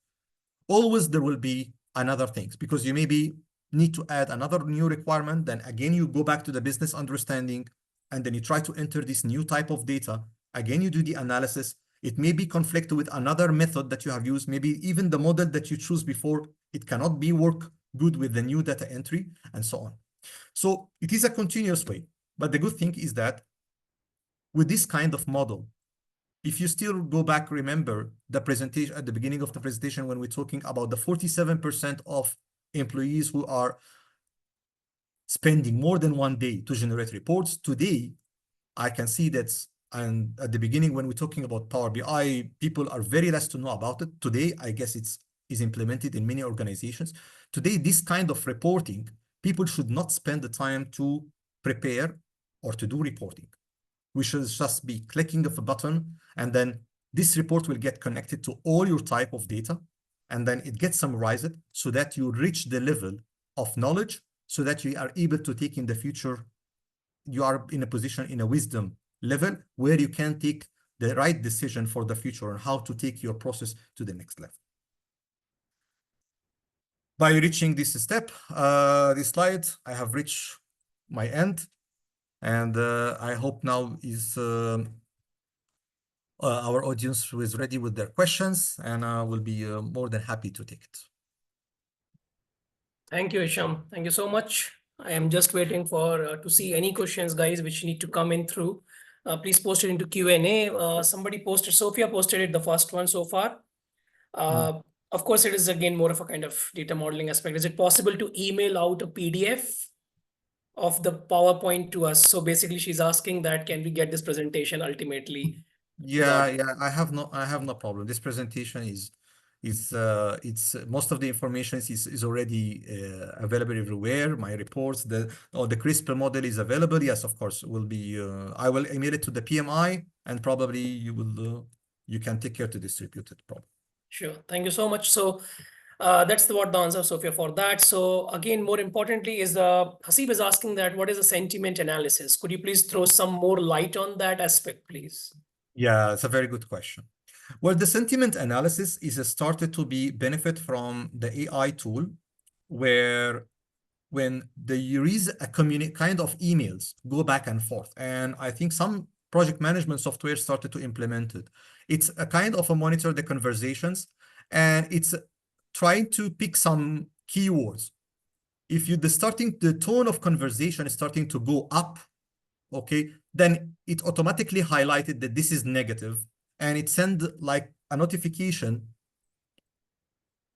Always there will be another things because you maybe need to add another new requirement. Then again, you go back to the business understanding, and then you try to enter this new type of data. Again, you do the analysis. It may be conflict with another method that you have used. Maybe even the model that you choose before, it cannot be work good with the new data entry and so on. So it is a continuous way. But the good thing is that with this kind of model, if you still go back, remember the presentation at the beginning of the presentation when we're talking about the 47% of employees who are spending more than 1 day to generate reports. Today, I can see that, and at the beginning when we're talking about Power BI, people are very less to know about it. Today, I guess is implemented in many organizations. Today, this kind of reporting, people should not spend the time to prepare or to do reporting. We should just be clicking of a button, and then this report will get connected to all your type of data, and then it gets summarized so that you reach the level of knowledge so that you are able to take in the future, you are in a position, in a wisdom level where you can take the right decision for the future and how to take your process to the next level. By reaching this step, this slide, I have reached my end. And I hope now is our audience is ready with their questions, and I will be more than happy to take it. Thank you, Hisham. Thank you so much. I am just waiting for to see any questions, guys, which need to come in through. Please post it into Q&A. Somebody posted, Sophia posted it, the first one so far. Of course, it is again more of a kind of data modeling aspect. Is it possible to email out a PDF of the PowerPoint to us? So basically, she's asking that can we get this presentation ultimately? Yeah, I have no problem. This presentation is it's most of the information is already available everywhere. My reports, the CRISPR model is available. Yes, of course, will be. I will email it to the PMI, and probably you can take care to distribute it. Probably. Sure. Thank you so much. So that's what the answer, Sophia, for that. So again, more importantly, is Hasib is asking that what is the sentiment analysis? Could you please throw some more light on that aspect, please? Yeah, it's a very good question. Well, the sentiment analysis is started to be benefit from the AI tool, where when there is a kind of emails go back and forth, and I think some project management software started to implement it. It's a kind of a monitor the conversations, and it's trying to pick some keywords. If the tone of conversation is starting to go up, okay, then it automatically highlighted that this is negative, and it send like a notification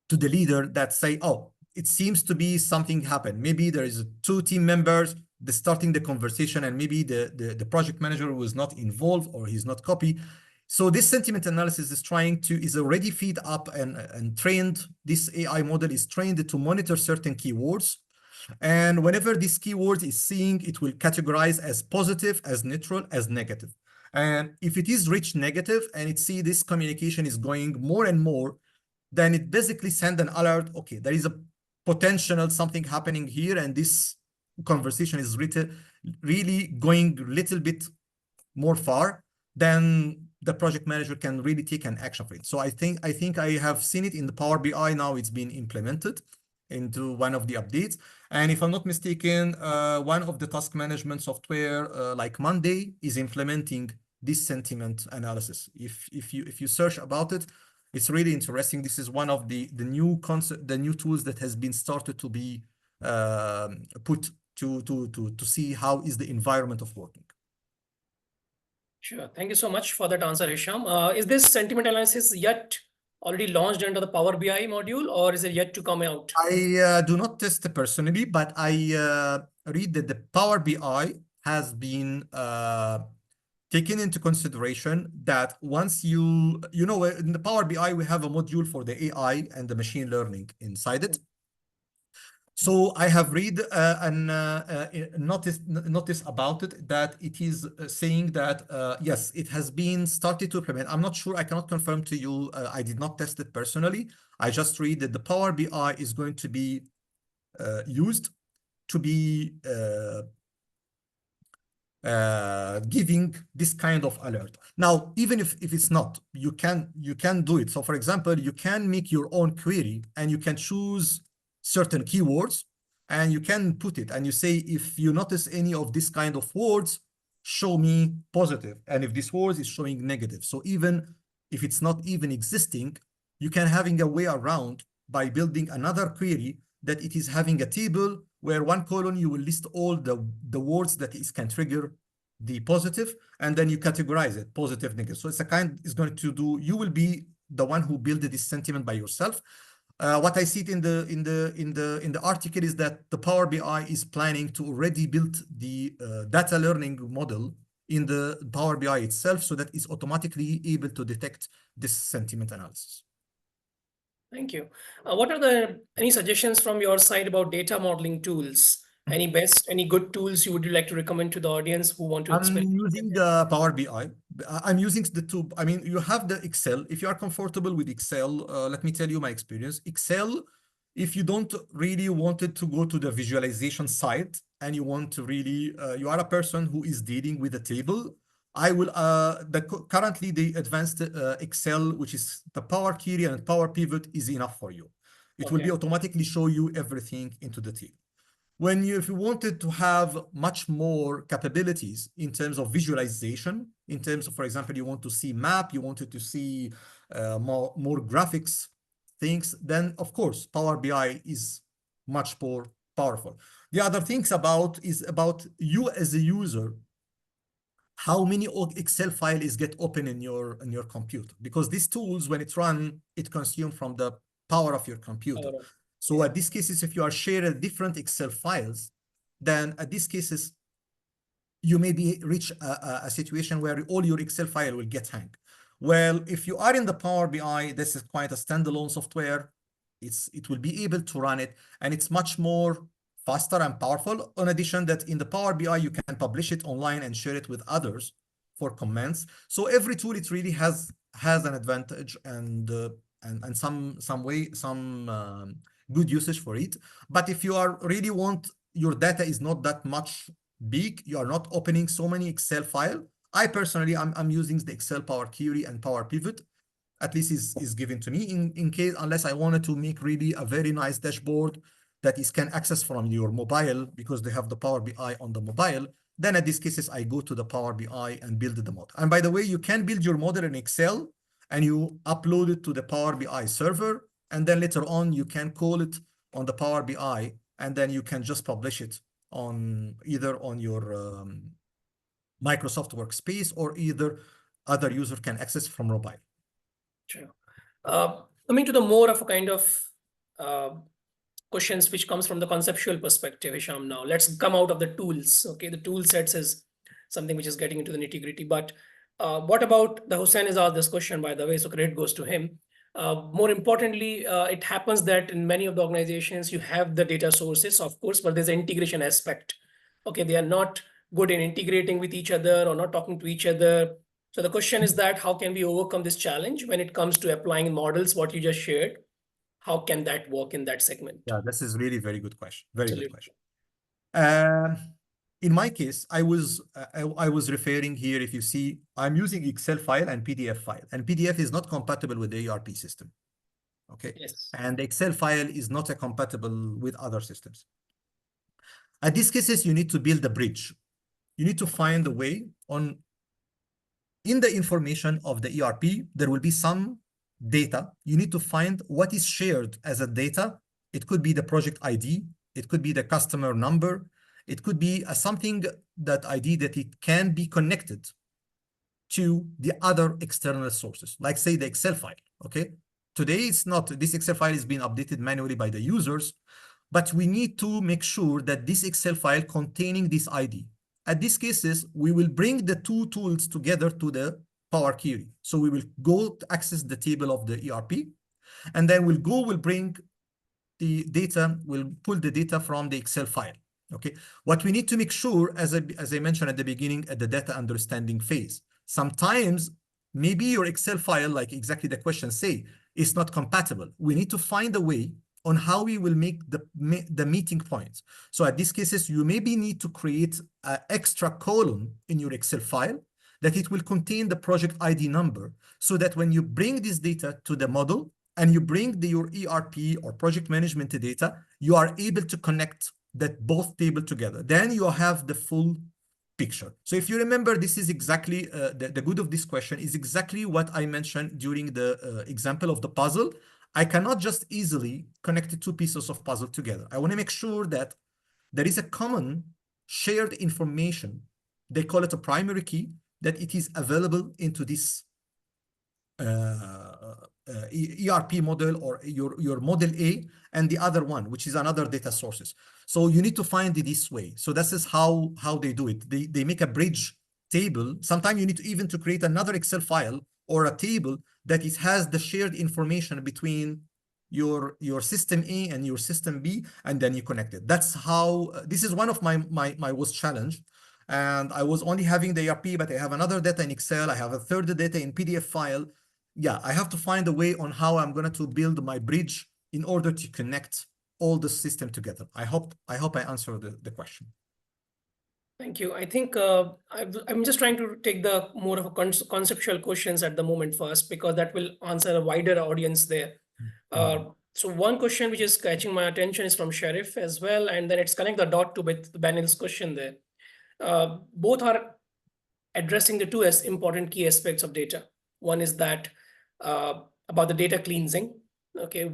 to the leader that say, oh, it seems to be something happened. Maybe there is two team members starting the conversation, and maybe the project manager was not involved or he's not copy. So this sentiment analysis is already feed up and trained. This AI model is trained to monitor certain keywords. And whenever this keyword is seeing, it will categorize as positive, as neutral, as negative. And if it is rich negative and it see this communication is going more and more, then it basically send an alert, okay, there is a potential something happening here, and this conversation is really going a little bit more far, then the project manager can really take an action for it. So I think I have seen it in the Power BI now. It's been implemented into one of the updates. And if I'm not mistaken, one of the task management software like Monday is implementing this sentiment analysis. If you search about it, it's really interesting. This is one of the new tools that has been started to be put to see how is the environment of working. Sure. Thank you so much for that answer, Hisham. Is this sentiment analysis yet already launched under the Power BI module, or is it yet to come out? I do not test it personally, but I read that the Power BI has been taken into consideration that once in the Power BI, we have a module for the AI and the machine learning inside it. So I have read and notice about it that it is saying that yes, it has been started to implement. I'm not sure. I cannot confirm to you. I did not test it personally. I just read that the Power BI is going to be used to be giving this kind of alert. Now, even if it's not, you can do it. So for example, you can make your own query and you can choose certain keywords and you can put it and you say, if you notice any of this kind of words, show me positive. And if this word is showing negative. So even if it's not even existing, you can having a way around by building another query that it is having a table where one column you will list all the words that can trigger the positive, and then you categorize it positive, negative. So you will be the one who built this sentiment by yourself. What I see it in the article is that the Power BI is planning to already build the data learning model in the Power BI itself, so that it's automatically able to detect this sentiment analysis. Thank you. What are any suggestions from your side about data modeling tools? Any good tools you would like to recommend to the audience who want to experiment? I'm using Power BI. I'm using the two. I mean, you have the Excel. If you are comfortable with Excel, let me tell you my experience. Excel, if you don't really wanted to go to the visualization side and you want to really, you are a person who is dealing with a table, I will, currently the advanced Excel, which is the Power Query and Power Pivot, is enough for you. It will be automatically show you everything into the table. If you wanted to have much more capabilities in terms of visualization, in terms of, for example, you want to see map, you wanted to see more graphics things, then of course, Power BI is much more powerful. The other things is about you as a user, how many Excel files get open in your computer, because these tools, when it's run, it consumes from the power of your computer. So at these cases, if you are sharing different Excel files, then at these cases, you may reach a situation where all your Excel file will get hang. Well, if you are in the Power BI, this is quite a standalone software. It will be able to run it, and it's much more faster and powerful. In addition, that in the Power BI, you can publish it online and share it with others for comments. So every tool, it really has an advantage and some good usage for it. But if you are really want your data is not that much big, you are not opening so many Excel file. I personally, I'm using the Excel Power Query and Power Pivot. At least is given to me in case, unless I wanted to make really a very nice dashboard that is can access from your mobile, because they have the Power BI on the mobile. Then at these cases, I go to the Power BI and build the model. And by the way, you can build your model in Excel and you upload it to the Power BI server. And then later on, you can call it on the Power BI, and then you can just publish it on either on your Microsoft Workspace, or either other user can access from mobile. Sure. Coming to the more of a kind of uh, questions which comes from the conceptual perspective, Hisham. Now let's come out of the tools. Okay, the tool sets is something which is getting into the nitty gritty. But what about the Hussein has asked this question, by the way, so credit goes to him. More importantly, it happens that in many of the organizations you have the data sources, of course, but there's an integration aspect. Okay, they are not good in integrating with each other or not talking to each other. So the question is that how can we overcome this challenge when it comes to applying models, what you just shared? How can that work in that segment? Yeah, this is really very good question. Very good Absolutely. question. Um, in my case, I was referring here, if you see, I'm using Excel file and PDF file, and PDF is not compatible with the ERP system. Okay. Yes. And the Excel file is not compatible with other systems. At these cases, you need to build a bridge. You need to find a way on, in the information of the ERP, there will be some data. You need to find what is shared as a data. It could be the project ID. It could be the customer number. It could be something that ID that it can be connected to the other external sources, like say the Excel file, okay? Today, it's not, this Excel file is being updated manually by the users, but we need to make sure that this Excel file containing this ID. At these cases, we will bring the two tools together to the Power Query. So we will go to access the table of the ERP, and then we'll bring the data, we'll pull the data from the Excel file. Okay. What we need to make sure, as I mentioned at the beginning, at the data understanding phase, sometimes maybe your Excel file, like exactly the question say, is not compatible. We need to find a way on how we will make the meeting points. So at these cases, you maybe need to create an extra column in your Excel file that it will contain the project ID number, so that when you bring this data to the model and you bring your ERP or project management data, you are able to connect that both table together. Then you have the full picture. So if you remember, this is exactly the good of this question is exactly what I mentioned during the example of the puzzle. I cannot just easily connect the two pieces of puzzle together. I want to make sure that there is a common shared information. They call it a primary key, that it is available into this ERP model, or your model A, and the other one, which is another data sources. So you need to find it this way. So this is how they do it. They make a bridge table. Sometimes you need to even to create another Excel file or a table that it has the shared information between your system A and your system B, and then you connect it. That's how this is one of my was challenge. And I was only having the ERP, but I have another data in Excel. I have a third data in PDF file. Yeah, I have to find a way on how I'm going to build my bridge in order to connect all the system together. I hope I answered the question. Thank you. I think I'm just trying to take the more of a conceptual questions at the moment first, because that will answer a wider audience there. So one question which is catching my attention is from Sheriff as well, and then it's connect the dot to with Banil's question there. Both are addressing the two as important key aspects of data. One is that about the data cleansing. Okay,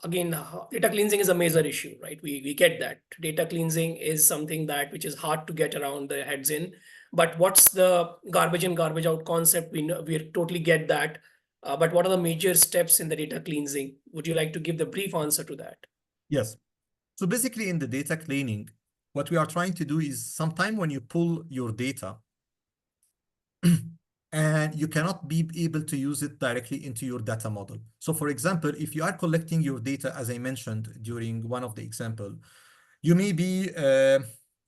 again, data cleansing is a major issue, right? We get that data cleansing is something that which is hard to get around the heads in. But what's the garbage in, garbage out concept? We totally get that. But what are the major steps in the data cleansing? Would you like to give the brief answer to that? Yes. So basically in the data cleaning, what we are trying to do is sometime when you pull your data and you cannot be able to use it directly into your data model. So for example, if you are collecting your data, as I mentioned during one of the example, you may be,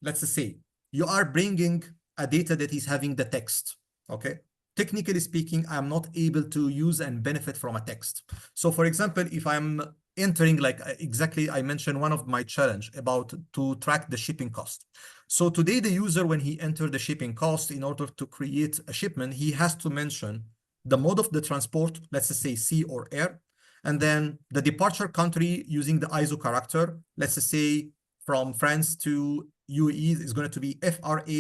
let's say, you are bringing a data that is having the text, okay? Technically speaking, I'm not able to use and benefit from a text. So for example, if I'm entering, like exactly I mentioned one of my challenge about to track the shipping cost. So today the user, when he entered the shipping cost, in order to create a shipment, he has to mention the mode of the transport, let's say sea or air, and then the departure country using the ISO character, let's say from France to UE is going to be FRA-ARE.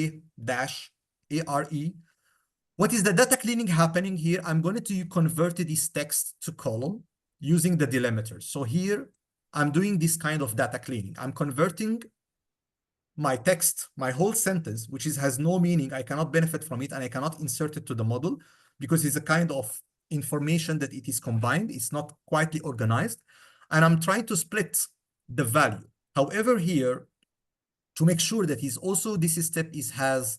What is the data cleaning happening here? I'm going to convert this text to column using the delimiters. So here I'm doing this kind of data cleaning. I'm converting my text, my whole sentence, which has no meaning. I cannot benefit from it and I cannot insert it to the model because it's a kind of information that it is combined. It's not quietly organized. And I'm trying to split the value. However, here, to make sure that this step has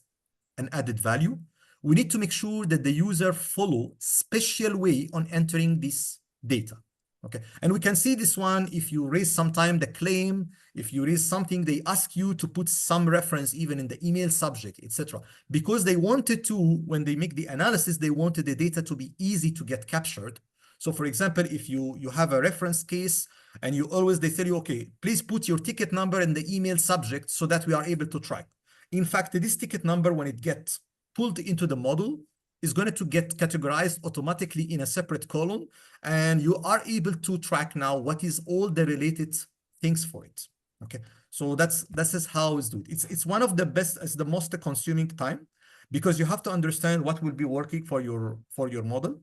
an added value, we need to make sure that the user follow special way on entering this data. Okay, and we can see this one if you raise sometime the claim, if you raise something, they ask you to put some reference even in the email subject, etc. Because they wanted to, when they make the analysis, they wanted the data to be easy to get captured. So for example, if you have a reference case and they tell you, okay, please put your ticket number in the email subject so that we are able to track. In fact, this ticket number, when it gets pulled into the model, is going to get categorized automatically in a separate column, and you are able to track now what is all the related things for it. Okay, so this is how it's doing. It's one of the best, it's the most consuming time, because you have to understand what will be working for your model,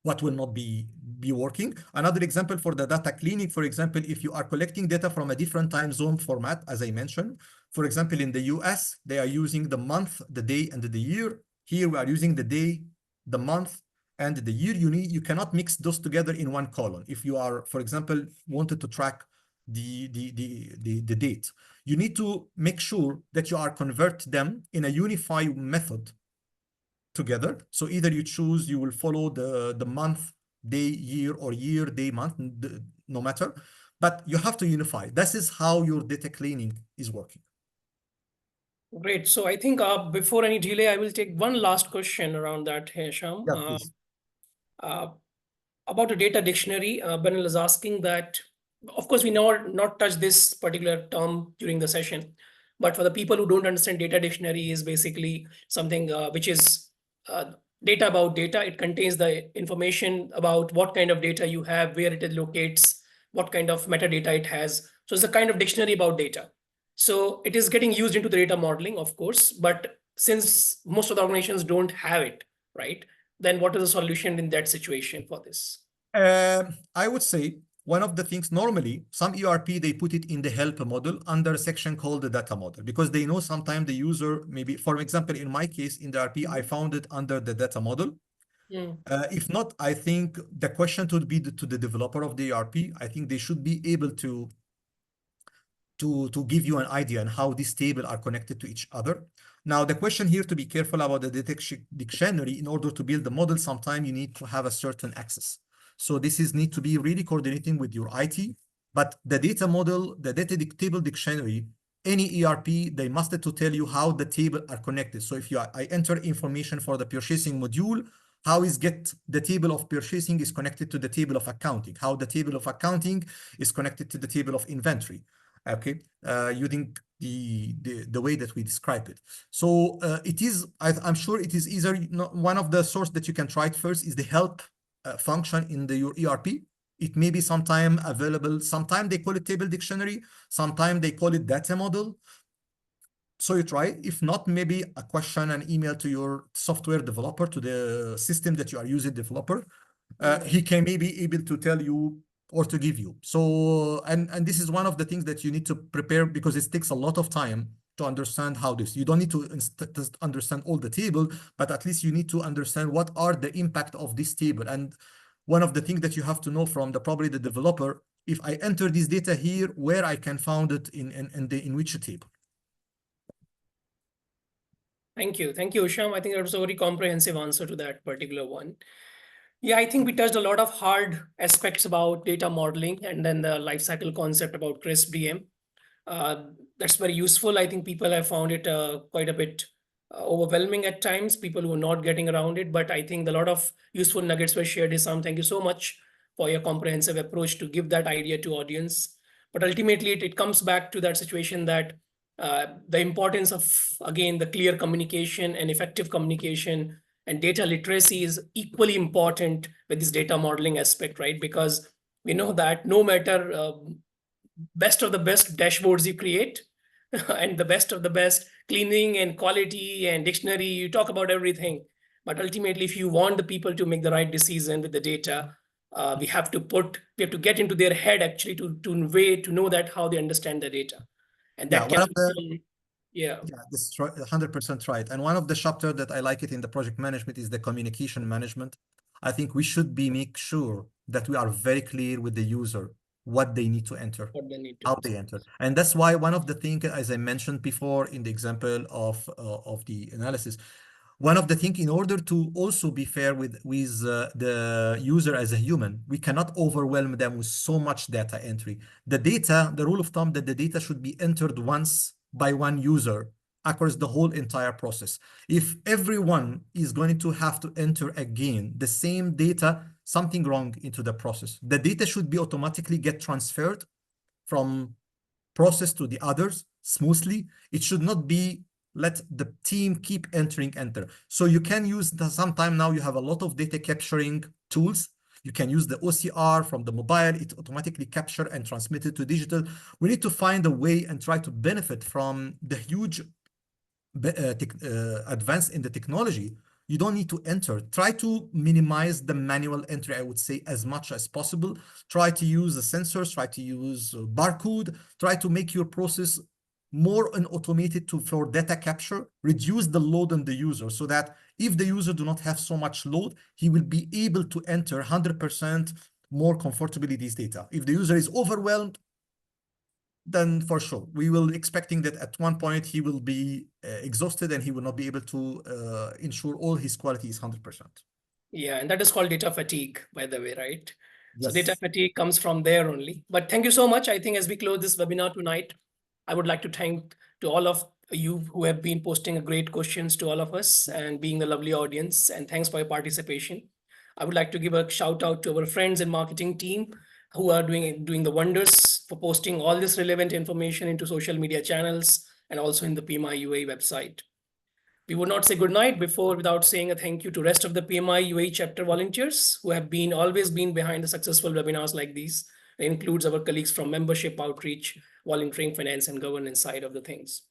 what will not be working. Another example for the data cleaning, for example, if you are collecting data from a different time zone format, as I mentioned, for example, in the US, they are using the month, the day, and the year. Here we are using the day, the month, and the year. You cannot mix those together in one column. If you are, for example, wanted to track the date, you need to make sure that you are convert them in a unified method together. So either you will follow the month, day, year, or year, day, month, no matter, but you have to unify. This is how your data cleaning is working. Great. So I think before any delay, I will take one last question around that, Hisham. Yeah, please. About a data dictionary, Benil is asking that, of course, we not touch this particular term during the session, but for the people who don't understand, data dictionary is basically something which is data about data. It contains the information about what kind of data you have, where it locates, what kind of metadata it has. So it's a kind of dictionary about data. So it is getting used into the data modeling, of course, but since most of the organizations don't have it, right? Then what is the solution in that situation for this? I would say one of the things, normally some ERP, they put it in the help model under a section called the data model, because they know sometimes the user, maybe, for example, in my case in the ERP, I found it under the data model. If not, I think the question would be to the developer of the ERP. I think they should be able to give you an idea on how these tables are connected to each other. Now, the question here to be careful about the dictionary, in order to build the model, sometimes you need to have a certain access. So this need to be really coordinating with your IT, but the data model, the table dictionary, any ERP, they must to tell you how the table are connected. So if I enter information for the purchasing module, how is the table of purchasing is connected to the table of accounting, how the table of accounting is connected to the table of inventory. Okay, using the way that we describe it. So I'm sure it is either one of the source that you can try it first is the help function in your ERP. It may be sometime available. Sometimes they call it table dictionary. Sometimes they call it data model. So you try. If not, maybe a question, an email to your software developer, to the system that you are using, developer. He can maybe able to tell you or to give you. So, and this is one of the things that you need to prepare, because it takes a lot of time to understand how this. You don't need to understand all the table, but at least you need to understand what are the impact of this table. And one of the things that you have to know from probably the developer, if I enter this data here, where I can find it in which table. Thank you. Thank you, Hisham. I think that was a very comprehensive answer to that particular one. Yeah, I think we touched a lot of hard aspects about data modeling and then the lifecycle concept about CRISP DM. That's very useful. I think people have found it quite a bit overwhelming at times, people who are not getting around it. But I think a lot of useful nuggets were shared. Hisham, thank you so much for your comprehensive approach to give that idea to audience. But ultimately, it comes back to that situation that the importance of, again, the clear communication and effective communication and data literacy is equally important with this data modeling aspect, right? Because we know that no matter best of the best dashboards you create, and the best of the best, cleaning and quality and dictionary, you talk about everything. But ultimately, if you want the people to make the right decision with the data, we have to get into their head actually to know that how they understand the data. And Yeah, that one can of the become, yeah, Yeah, this is 100% right. And one of the chapter that I like it in the project management is the communication management. I think we should be make sure that we are very clear with the user what they need to enter, what they need to how answer. they enter. And that's why one of the things, as I mentioned before in the example of the analysis, one of the things in order to also be fair with the user as a human, we cannot overwhelm them with so much data entry. The rule of thumb that the data should be entered once by one user across the whole entire process. If everyone is going to have to enter again the same data, something wrong into the process. The data should be automatically get transferred from process to the others smoothly. It should not be let the team keep enter. So you can use sometime now you have a lot of data capturing tools. You can use the OCR from the mobile. It automatically capture and transmit it to digital. We need to find a way and try to benefit from the huge advance in the technology. You don't need to enter. Try to minimize the manual entry, I would say, as much as possible. Try to use the sensors, try to use barcode, try to make your process more an automated to for data capture, reduce the load on the user so that if the user do not have so much load, he will be able to enter 100% more comfortably these data. If the user is overwhelmed, then for sure we will expecting that at one point he will be exhausted and he will not be able to ensure all his quality is 100%. Yeah, and that is called data fatigue, by the way, right? So data Yes. fatigue comes from there only. But thank you so much. I think as we close this webinar tonight, I would like to thank to all of you who have been posting great questions to all of us and being a lovely audience. And thanks for your participation. I would like to give a shout out to our friends and marketing team who are doing the wonders for posting all this relevant information into social media channels and also in the PMI UAE website. We would not say goodnight before without saying a thank you to rest of the PMI UAE chapter volunteers who have been always been behind the successful webinars like these. It includes our colleagues from membership outreach, volunteering, finance, and governance side of the things.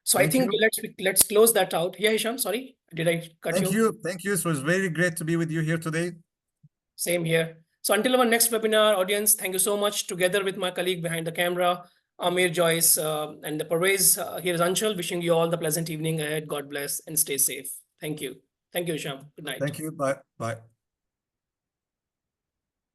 So I Thank think you. let's close that out. Yeah, Hisham, sorry, did I cut Thank you? you. Thank you. It was very great to be with you here today. Same here. So until our next webinar, audience, thank you so much. Together with my colleague behind the camera, Amir, Joyce, and the Pervez, here is Anshul, wishing you all the pleasant evening ahead. God bless and stay safe. Thank you. Thank you, Hisham. Good night. Thank you. Bye. Bye.